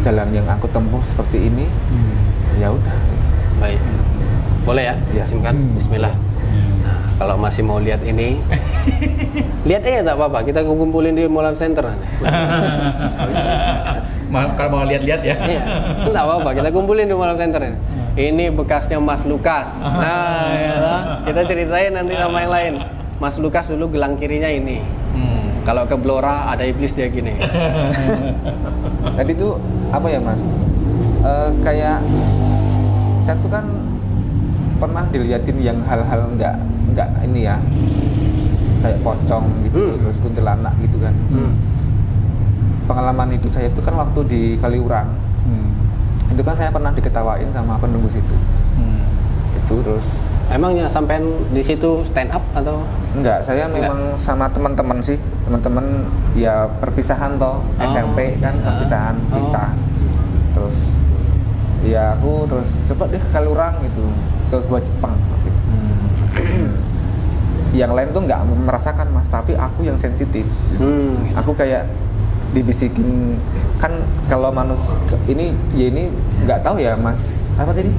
jalan yang aku tempuh seperti ini. Ya udah. Baik. Boleh ya? Ya. Simkan. Bismillah. Nah, kalau masih mau lihat ini, lihat aja tak apa-apa. Kita kumpulin di Molam Center nanti. Kalau mau lihat-lihat ya. Iya, tak apa-apa. Kita kumpulin di Molam Center ini. Ini bekasnya Mas Lukas. Nah, ya, kita ceritain nanti sama yang lain. Mas Lukas dulu gelang kirinya ini. Kalau ke Blora ada iblis dia gini. Tadi tuh apa ya mas? Kayak saya tuh kan pernah diliatin yang hal-hal nggak ini ya, kayak pocong gitu, terus kuntilanak gitu kan. Pengalaman hidup saya itu kan waktu di Kaliurang, itu kan saya pernah diketawain sama penunggu situ. Itu terus. Emangnya sampean di situ stand up atau? Enggak, saya memang sama teman-teman sih, teman-teman ya perpisahan toh, SMP kan perpisahan, pisah. Terus ya aku terus coba deh ke Kaliurang gitu, ke Gua Jepang waktu itu. Yang lain tuh nggak merasakan mas, tapi aku yang sensitif. Gitu. Aku kayak dibisikin kan kalau manusia ini ya ini nggak tahu ya mas apa tadi?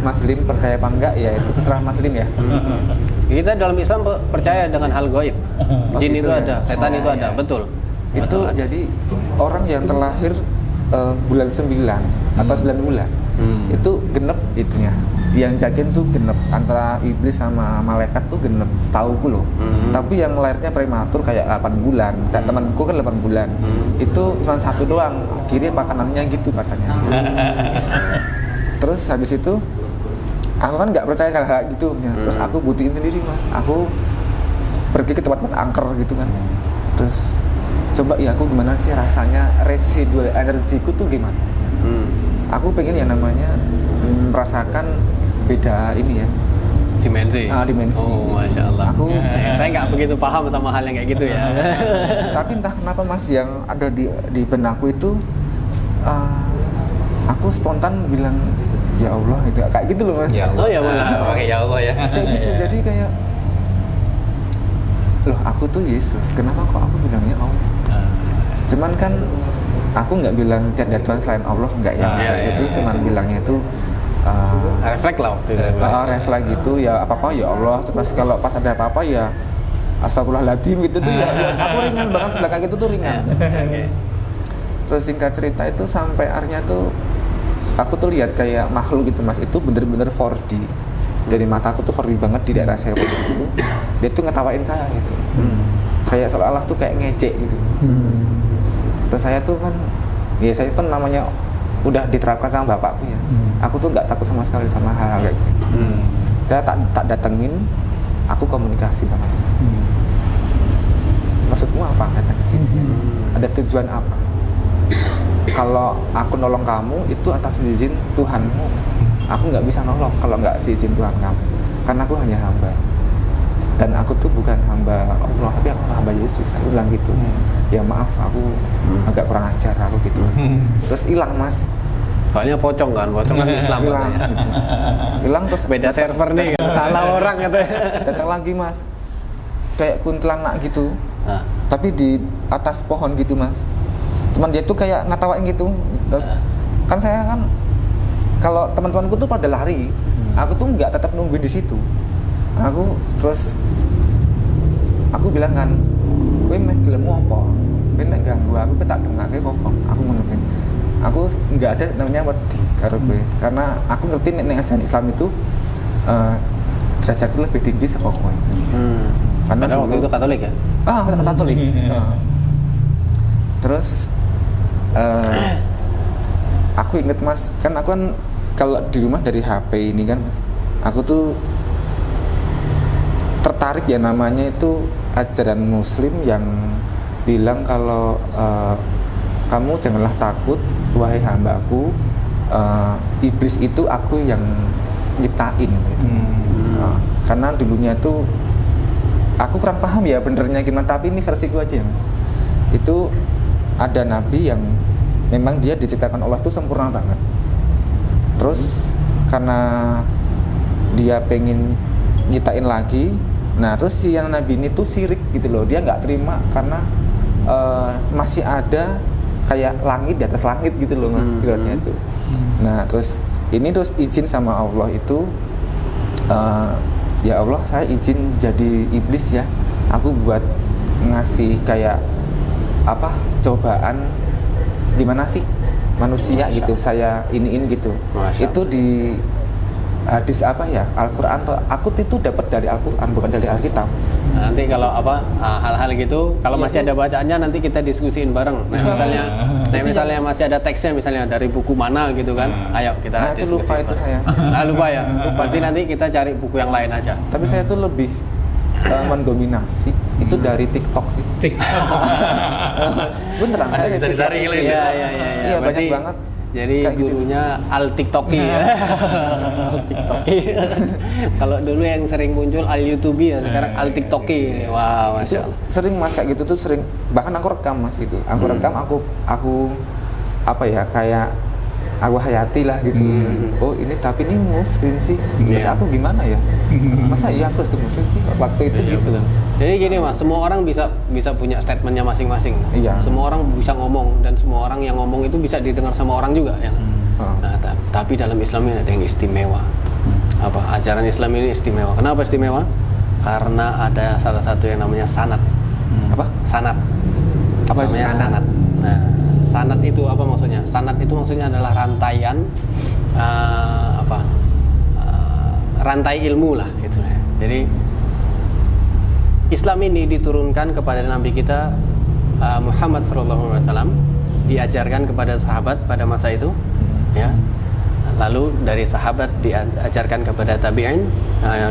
Mas Lim percaya apa enggak ya itu terserah Mas Lim ya. Kita dalam Islam percaya dengan hal gaib. Jin itu ya? ada, setan itu ada, betul. Itu Betul. jadi orang yang terlahir bulan 9 atau 9 bulan itu genep itunya. Yang jagain tuh genep, antara iblis sama malaikat tuh genep, setauku loh. Tapi yang lahirnya prematur kayak 8 bulan, kayak temanku kan 8 bulan. Itu cuma satu doang, kiri apa kanannya gitu katanya. Terus habis itu aku kan nggak percaya hal-hal gitu ya. Terus aku buktiin sendiri mas, aku pergi ke tempat-tempat angker gitu kan. Terus coba ya aku gimana sih rasanya residual energiku tuh gimana. Aku pengen yang namanya merasakan beda ini ya, Dimensi. dimensi Oh, gitu. Masya Allah. Aku Saya nggak begitu paham sama hal yang kayak gitu ya. tapi entah kenapa mas yang ada di benakku itu aku spontan bilang ya Allah itu kayak gitu loh mas. Ya Allah. Oh ya mana? Oke ya Allah ya. Kayak gitu, jadi kayak loh aku tuh Yesus, kenapa kok aku bilangnya Allah? Cuman kan aku nggak bilang tiada Tuhan selain Allah, nggak ya. Itu cuman bilangnya itu Refleks lah waktu itu. refleks gitu ya, apa-apa ya Allah. Terus kalau pas ada apa-apa ya astagfirullahaladzim gitu tuh ya aku ringan banget, belakang gitu tuh ringan. Terus singkat cerita itu sampai akhirnya tuh aku tuh lihat kayak makhluk gitu mas, itu bener-bener 4D. Dari mataku tuh 4D banget di daerah saya gitu. Dia tuh ngetawain saya gitu. Kayak seolah-olah tuh kayak ngecek gitu. Terus saya tuh kan, ya saya kan namanya udah diterapkan sama bapakku ya. Aku tuh nggak takut sama sekali sama hal-hal kayak gitu. Saya tak datengin, aku komunikasi sama dia. Maksudmu apa katanya sih? Ada tujuan apa? Kalau aku nolong kamu itu atas izin Tuhanmu. Aku nggak bisa nolong kalau nggak izin Tuhan kamu. Karena aku hanya hamba. Dan aku tuh bukan hamba Allah, tapi aku hamba Yesus. Aku bilang gitu. Ya maaf, aku agak kurang ajar aku gitu. Terus hilang mas. Soalnya pocong kan Islam Hilang katanya. gitu. Hilang terus Beda server nih, kan? Salah orang gitu. datang lagi mas. Kayak kuntilanak gitu. Nah. Tapi di atas pohon gitu mas. Cuman dia tuh kayak ngatawain gitu. Terus kan saya kan kalau teman-temanku tuh pada lari, aku tuh nggak tetap nungguin di situ. Aku terus aku bilang kan, kowe meh gelemu apa? Kowe nek ganggu aku tak dengake kok. Aku ngono. Aku nggak ada namanya wedi karo kowe. Karena aku ngerti nek ajaran Islam itu derajat itu lebih tinggi saka kowe. Karena Padahal waktu itu Katolik ya? Katolik. Terus aku inget mas, kan aku kan kalau di rumah dari HP ini kan mas, aku tuh tertarik ya namanya itu ajaran Muslim yang bilang kalau kamu janganlah takut wahai hambaku, iblis itu aku yang nyiptain gitu. Karena dulunya tuh aku kurang paham ya benernya gimana, tapi ini versiku aja ya mas. Itu ada nabi yang memang dia diciptakan Allah tuh sempurna banget. Terus karena dia pengen nyiptain lagi, nah terus si yang nabi ini tuh sirik gitu loh, dia nggak terima karena masih ada kayak langit di atas langit gitu loh mas, ibaratnya itu. Nah terus ini terus izin sama Allah itu, ya Allah saya izin jadi iblis ya, aku buat ngasih kayak apa cobaan gimana sih manusia Masya gitu, saya iniin gitu. Masya Itu di hadis apa ya, Al-Quran, aku itu dapat dari Al-Quran bukan dari Alkitab. Nah, nanti kalau hal-hal gitu, kalau Iya, masih ada bacaannya nanti kita diskusiin bareng. Misalnya masih ada teksnya, misalnya dari buku mana gitu kan, ayo kita Nah itu lupa itu saya. Lupa ya. Pasti nanti kita cari buku yang lain aja. Tapi saya tuh lebih mendominasi itu dari TikTok sih. Beneran saya Bisa dari disaring TikTok. itu. Iya. Iya, Berarti banyak banget. Jadi Kayak gitu. gurunya Al-TikToki ya. Al-TikToki. Kalau dulu yang sering muncul Al-YouTubi ya, sekarang Al-Tiktoki. Wah, Itu Masya Allah. sering mas kayak gitu tuh sering, bahkan aku rekam mas itu, aku rekam, aku apa ya kayak aku hayati lah gitu. Oh ini tapi ini muslim sih, terus Iya. aku gimana ya, masa iya aku harus ke muslim sih waktu itu Iya, gitu. betul. Jadi gini mas, semua orang bisa punya statementnya masing-masing. Iya. Semua orang bisa ngomong dan semua orang yang ngomong itu bisa didengar sama orang juga ya. Nah, tapi dalam Islam ini ada yang istimewa. Apa ajaran Islam ini istimewa? Kenapa istimewa? Karena ada salah satu yang namanya sanad. Apa? Sanad. Apa itu namanya sanad? sanad? Nah, sanad itu apa maksudnya? Sanad itu maksudnya adalah rantaian rantai ilmu lah gitu ya. Jadi Islam ini diturunkan kepada Nabi kita Muhammad SAW, diajarkan kepada sahabat pada masa itu, ya. Lalu dari sahabat diajarkan kepada tabi'in,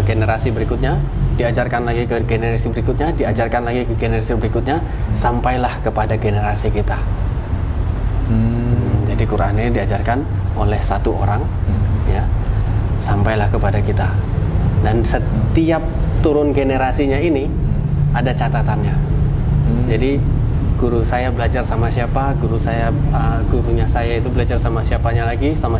generasi berikutnya, diajarkan lagi ke generasi berikutnya, diajarkan lagi ke generasi berikutnya, sampailah kepada generasi kita. Jadi Quran ini diajarkan oleh satu orang, ya, sampailah kepada kita. Dan setiap turun generasinya ini ada catatannya. Jadi guru saya belajar sama siapa, gurunya saya itu belajar sama siapanya lagi, sampai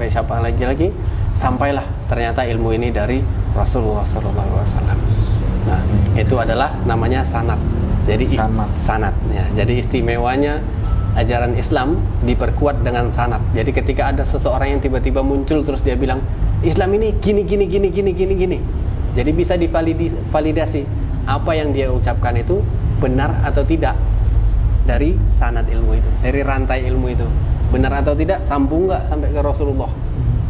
siapa lagi, sampailah ternyata ilmu ini dari Rasulullah SAW. Nah, itu adalah namanya sanad. Jadi sanad ya. Jadi istimewanya ajaran Islam diperkuat dengan sanad. Jadi ketika ada seseorang yang tiba-tiba muncul terus dia bilang Islam ini gini. Jadi bisa divalidasi apa yang dia ucapkan itu benar atau tidak dari sanad ilmu itu, dari rantai ilmu itu. Benar atau tidak, sambung nggak sampai ke Rasulullah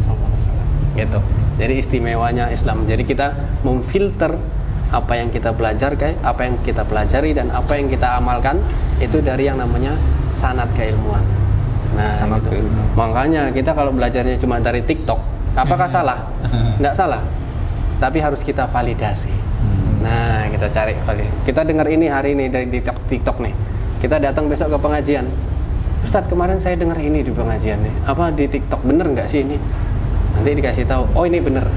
SAW. Gitu. Jadi istimewanya Islam. Jadi kita memfilter apa yang kita pelajari dan apa yang kita amalkan itu dari yang namanya sanad keilmuan. Nah, Sanad gitu. keilmuan. Makanya kita kalau belajarnya cuma dari TikTok, apakah salah? Nggak salah. Tapi harus kita validasi. Nah, kita cari kita dengar ini hari ini dari TikTok nih. Kita datang besok ke pengajian. Ustadz, kemarin saya dengar ini di pengajian nih. Apa di TikTok, bener nggak sih ini? Nanti dikasih tahu. Oh ini bener.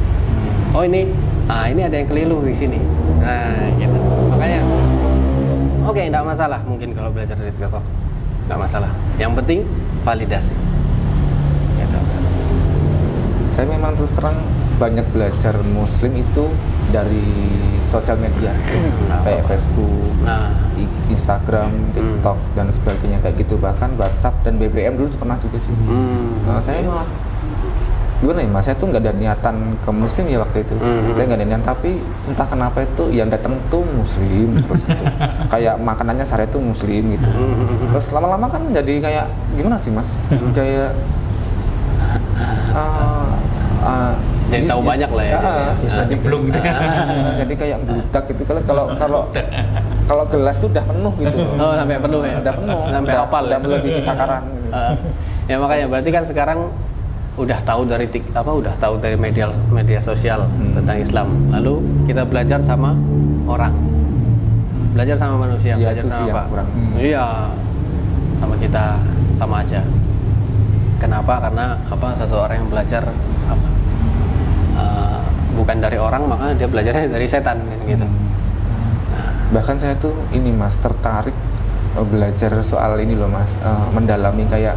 Oh ini ada yang keliru di sini. Nah, gitu. Makanya, oke, nggak masalah. Mungkin kalau belajar dari TikTok, nggak masalah. Yang penting validasi. Gitu. Saya memang terus terang banyak belajar muslim itu dari sosial media kayak Facebook, Instagram, TikTok dan sebagainya kayak gitu, bahkan WhatsApp dan BBM dulu pernah juga sih. Nah, saya malah gimana ya mas, saya tuh nggak ada niatan ke muslim ya waktu itu. Saya nggak ada niatan, tapi entah kenapa itu yang datang tuh muslim terus gitu. Kayak makanannya sehari itu muslim gitu. Terus lama-lama kan jadi kayak gimana sih mas, kayak jadi tahu banyak lah ya. Bisa diplung gitu. Jadi kayak budak gitu. Kalau gelas tuh udah penuh gitu. Oh, sampai penuh ya. Udah penuh. Sampai hafal udah ya. melebihi takaran. Ya makanya berarti kan sekarang udah tahu dari media sosial tentang Islam. Lalu kita belajar sama orang. Belajar sama manusia, Ya, belajar itu sama sih yang apa? kurang. Iya. Sama kita sama aja. Kenapa? Karena seseorang yang belajar bukan dari orang, maka dia belajarnya dari setan gitu. Bahkan saya tuh ini mas tertarik belajar soal ini loh mas, mendalami kayak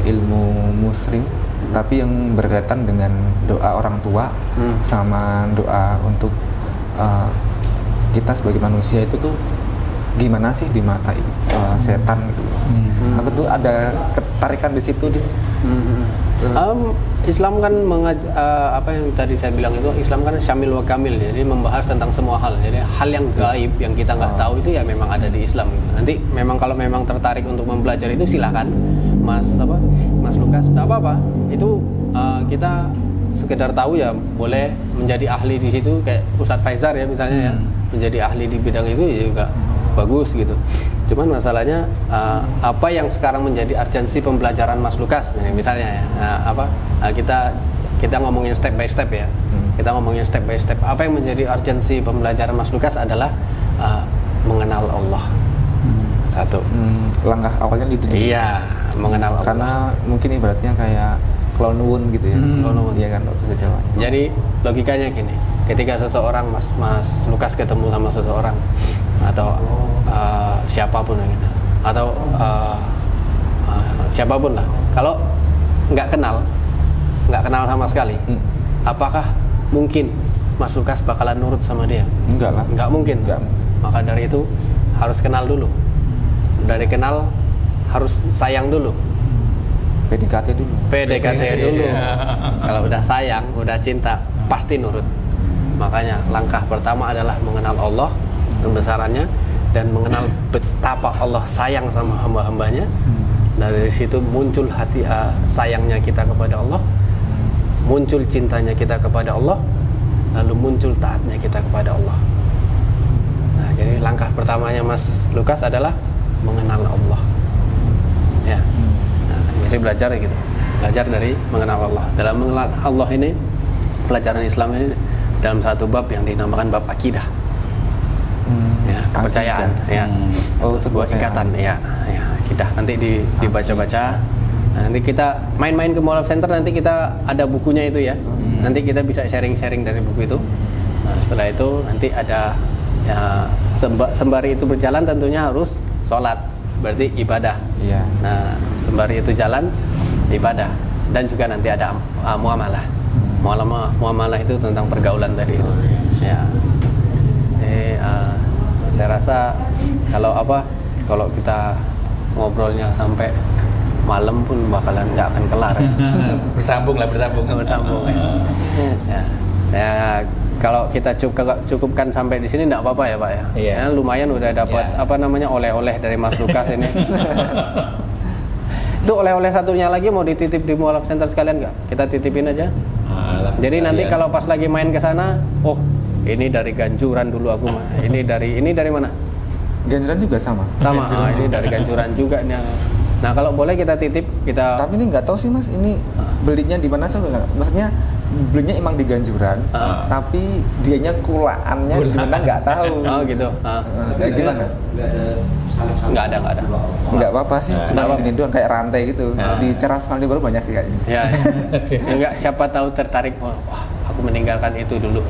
ilmu muslim, tapi yang berkaitan dengan doa orang tua sama doa untuk kita sebagai manusia itu tuh gimana sih di mata setan gitu. Aku tuh ada ketarikan di situ deh. Islam kan apa yang tadi saya bilang itu, Islam kan syamil wa kamil, jadi membahas tentang semua hal. Jadi hal yang gaib yang kita nggak tahu itu ya memang ada di Islam gitu. Nanti memang kalau memang tertarik untuk mempelajari itu silakan Mas Lukas, nggak apa-apa. Itu kita sekedar tahu ya, boleh menjadi ahli di situ kayak Ustadz Faizar ya misalnya ya, menjadi ahli di bidang itu ya juga bagus gitu. Cuman masalahnya apa yang sekarang menjadi urgensi pembelajaran Mas Lukas misalnya ya, kita ngomongin step by step ya. Kita ngomongin step by step. Apa yang menjadi urgensi pembelajaran Mas Lukas adalah mengenal Allah. Satu. Langkah awalnya itu. Iya, mengenal Allah. Karena mungkin ibaratnya kayak klonwun gitu ya. Klonwun. Iya kan bahasa Jawanya. Jadi logikanya gini, ketika seseorang Mas Lukas ketemu sama seseorang atau siapapun gitu, atau siapapun lah, kalau nggak kenal sama sekali, apakah mungkin Mas Lukas bakalan nurut sama dia? Enggak lah. Nggak mungkin. Enggak. Maka dari itu harus kenal dulu. Dari kenal harus sayang dulu. PDKT dulu. dulu. Kalau udah sayang, udah cinta, pasti nurut. Makanya langkah pertama adalah mengenal Allah kebesarannya dan mengenal betapa Allah sayang sama hamba-hambanya. Dari situ muncul hati sayangnya kita kepada Allah, muncul cintanya kita kepada Allah, lalu muncul taatnya kita kepada Allah. Nah, jadi langkah pertamanya Mas Lukas adalah mengenal Allah. Ya. Jadi belajar gitu, belajar dari mengenal Allah. Dalam mengenal Allah ini, pelajaran Islam ini dalam satu bab yang dinamakan bab akidah, ya, kepercayaan, ya, sebuah ikatan, ya, akidah. Nanti dibaca-baca. Nah, nanti kita main-main ke Mualaf Center, nanti kita ada bukunya itu ya. Nanti kita bisa sharing-sharing dari buku itu. Nah, setelah itu nanti ada ya, sembari itu berjalan tentunya harus sholat, berarti ibadah. Iya. Nah, sembari itu jalan ibadah, dan juga nanti ada muamalah. Muamalah itu tentang pergaulan tadi itu. Ya. Jadi saya rasa kalau kita ngobrolnya sampai malam pun bakalan nggak akan kelar. Ya. Bersambung ya. Ya, kalau kita cukupkan sampai di sini nggak apa-apa ya Pak ya. Iya. Ya, lumayan udah dapat oleh-oleh dari Mas Lukas ini. Itu oleh-oleh satunya lagi mau dititip di Mualaf Center sekalian nggak? Kita titipin aja. Jadi nanti kalau pas lagi main ke sana, oh ini dari Ganjuran dulu aku mah. Ini dari mana? Ganjuran juga sama. Sama. Ini dari Ganjuran juga nih. Nah kalau boleh kita titip kita. Tapi ini nggak tahu sih Mas, ini belinya di mana sih? Maksudnya belinya emang di Ganjuran, tapi dianya kulaannya di mana nggak tahu. Oh gitu. Gimana? Nggak ada. Nggak apa-apa sih, cuma gini doang kayak rantai gitu. Di teras Mandi Baru banyak sih kayaknya. Ya. Enggak, siapa tahu tertarik. Wah, aku meninggalkan itu dulu.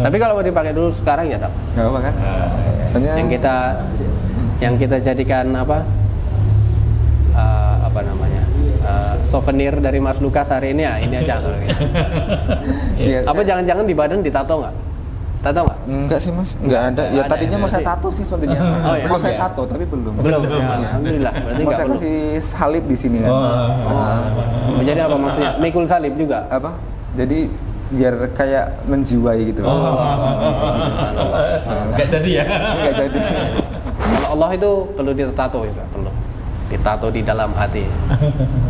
Tapi kalau mau dipakai dulu sekarang ya tak. Nggak apa kan? Soalnya Yang kita jadikan apa namanya? Souvenir dari Mas Lukas hari ini ya ini aja kalau gitu. Iya, Apa jangan-jangan di badan ditato nggak? Tato nggak? Enggak sih Mas, enggak ada. Ya Nggak tadinya ada, mau saya berarti. tato sih sebenarnya. Oh, iya. Mau saya tato tapi belum. Belum. Ya, alhamdulillah. Berarti Mau nggak saya perlu. kasih salib di sini kan. Jadi apa maksudnya? Mikul salib juga. Apa? Jadi biar kayak menjiwai gitu. Nggak jadi ya. Enggak jadi. Kalau Allah itu perlu ditato juga, perlu ditato di dalam hati,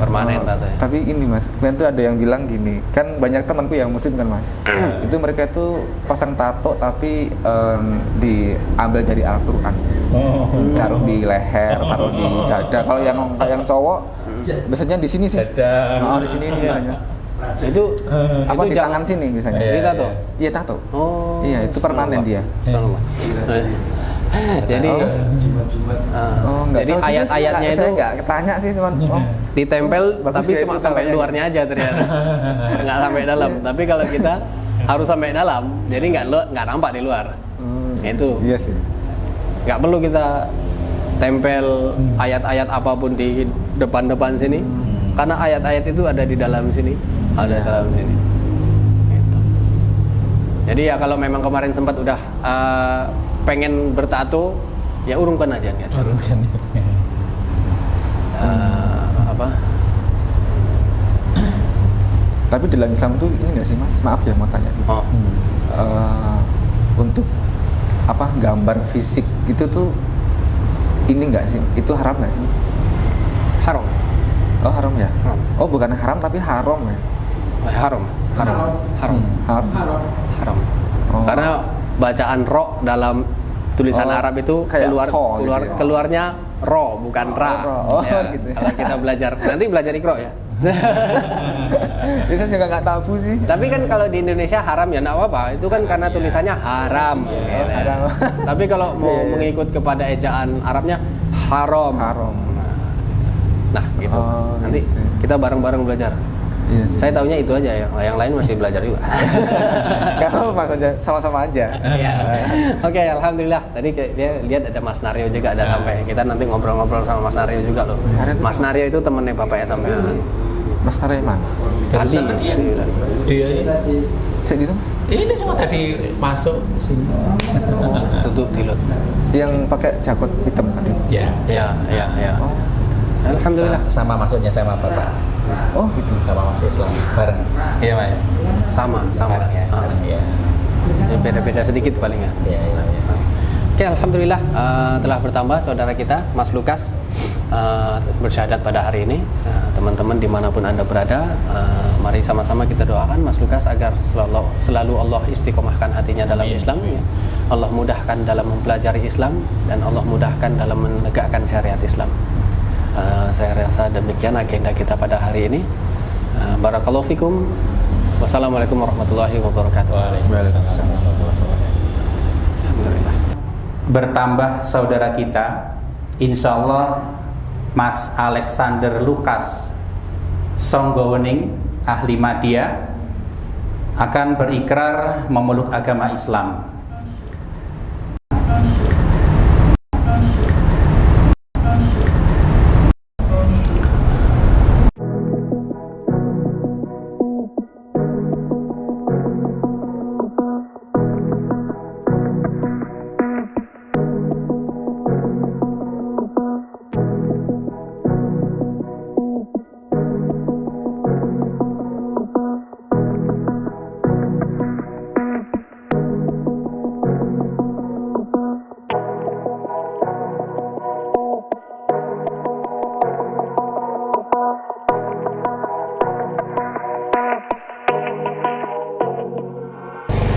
permanen tato. Tapi ini Mas, kemarin tuh ada yang bilang gini, kan banyak temanku yang muslim kan Mas. Itu mereka itu pasang tato tapi diambil dari Al-Qur'an. Taruh di leher, taruh di dada. Kalau yang cowok biasanya di sini sih. Dada. Di sini biasanya. Itu Apa itu di tangan sini biasanya. Di tato. Iya tato. Oh. Iya, itu permanen dia. Subhanallah. Jadi Enggak jadi tahu juga sih, ayat-ayatnya itu saya enggak ketanya sih cuman ditempel bagus tapi ya cuma itu sampai caranya. luarnya aja ternyata. Nggak sampai dalam. Tapi kalau kita harus sampai dalam, jadi nggak nampak di luar. Itu Iya sih. nggak perlu kita tempel ayat-ayat apapun di depan sini, karena ayat-ayat itu ada di dalam sini, ada di dalam sini. Gitu. Jadi ya kalau memang kemarin sempat udah pengen bertato, ya urungkan aja niat. Tapi dalam Islam tuh ini nggak sih Mas? Maaf ya mau tanya. Oh. Untuk apa gambar fisik itu tuh ini nggak sih? Itu haram nggak sih? Haram. Oh haram ya? Haram. Oh bukan haram tapi haram ya? Haram. Haram. Oh. Karena bacaan ro dalam tulisan Oh, Arab itu kayak kho gitu ya? keluarnya ro bukan ra. ro. Oh, Ya, gitu ya. Kalau kita belajar nanti belajar Iqra ya. Itu saya juga nggak tabu sih. Tapi kan kalau di Indonesia haram ya nggak apa-apa. Itu kan karena tulisannya haram. gitu. haram. Tapi kalau mau mengikut kepada ejaan Arabnya haram. Haram. Nah, gitu. Oh, Nanti gitu. kita bareng-bareng belajar. Iya. Saya taunya itu aja ya. Yang lain masih belajar juga. Kalau maksudnya sama-sama aja. Iya. Oke, alhamdulillah. Tadi dia lihat ada Mas Naryo juga ada sampai. Kita nanti ngobrol-ngobrol sama Mas Naryo juga loh. Naryo itu Mas Naryo itu temennya bapaknya sampai. Mas Tareman. Tadi. Dia Saya gitu Mas. ini semua tadi masuk sini. Tutup tilut. Yang pakai jakut hitam tadi. Ya. Ya. Alhamdulillah. Sama maksudnya sama Bapak. Oh gitu. Sama masuk Islam bareng. Iya, Pak. Sama. Bareng ya. Ah. Bareng ya. Ya, beda-beda sedikit paling ya. Iya. Oke, alhamdulillah telah bertambah saudara kita Mas Lukas bersyahadat pada hari ini. Teman-teman dimanapun Anda berada, mari sama-sama kita doakan Mas Lukas agar selalu Allah istiqomahkan hatinya dalam Islam, ya. Allah mudahkan dalam mempelajari Islam dan Allah mudahkan dalam menegakkan syariat Islam. Saya rasa demikian agenda kita pada hari ini. Barakallahu fikum. Wassalamualaikum warahmatullahi wabarakatuh. Waalaikumsalam. Alhamdulillah. Bertambah saudara kita, insya Allah Mas Alexander Lukas Songgowening, ahli Madya, akan berikrar memeluk agama Islam.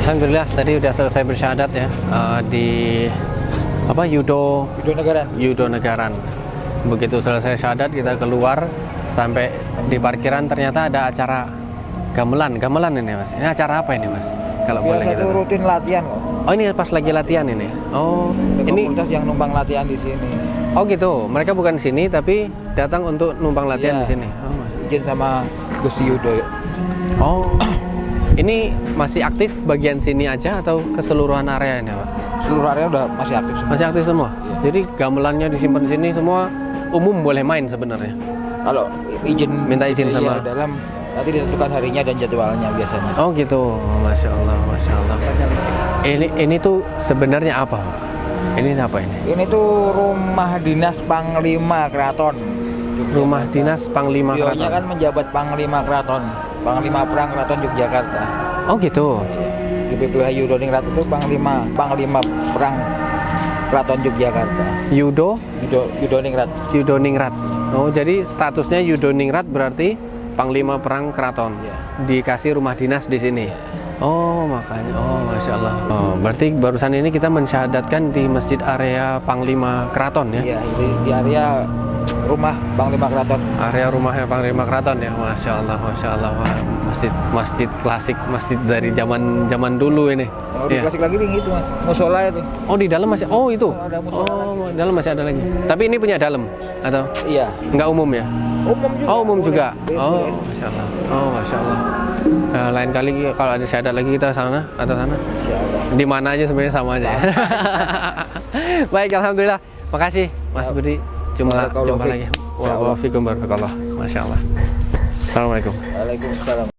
Alhamdulillah tadi udah selesai bersyahadat ya di apa Yudo Negaran. Begitu selesai syahadat kita keluar sampai di parkiran ternyata ada acara gamelan ini Mas. Ini acara apa ini Mas? Kalau boleh Biasa kita itu tahu. rutin latihan kok. Oh ini pas lagi latihan ini. Oh Ada ini komunitas yang numpang latihan di sini. oh gitu. Mereka bukan di sini tapi datang untuk numpang latihan Iya. di sini. Oh, Mas. Izin sama Gusti Yudo. Oh. Ini masih aktif bagian sini aja atau keseluruhan area ini Pak? Seluruh area udah masih aktif semua. Masih aktif semua. Jadi gamelannya disimpan di sini semua umum boleh main sebenarnya. Kalau izin Minta izin sama- dalam nanti ditentukan harinya dan jadwalnya biasanya. Oh gitu, masya Allah, masya Allah. Ini tuh sebenarnya apa? Pak? Ini apa ini? Ini tuh rumah dinas Panglima Keraton. Rumah dinas Panglima Beliaunya Keraton. kan menjabat Panglima Keraton, Panglima Perang Keraton Yogyakarta. Oh gitu. GBPH Yudo Ningrat itu Panglima Perang Keraton Yogyakarta. Yudo Yudo Ningrat. Ningrat. Oh jadi statusnya Yudo Ningrat berarti Panglima Perang Keraton. Iya. Dikasih rumah dinas di sini. Oh makanya. Oh masya Allah. Oh berarti barusan ini kita mensyahadatkan di masjid area Panglima Keraton ya? Iya, di area rumah Panglima Keraton. Area rumahnya Panglima Keraton ya, masya Allah, masya Allah. Wah, masjid klasik, masjid dari zaman dulu ini. Kalau di Iya. klasik lagi itu Mas, musola itu. Oh di dalam masih, oh itu. Ada musola Oh dalam masih ada lagi. Tapi ini punya dalam atau Iya. nggak umum ya? Umum juga. Oh umum juga. Boleh. Oh masya Allah. Oh masya Allah. Lain kali kalau ada syahadat lagi kita sana atau sana? Insyaallah. Di mana aja sebenarnya sama aja. Ya. Baik, alhamdulillah. Makasih Mas Budi. Jumpa Barakallahu lagi. fiik. Waalaikumsalam warahmatullahi wabarakatuh. Masya Allah. Assalamualaikum. Waalaikumsalam.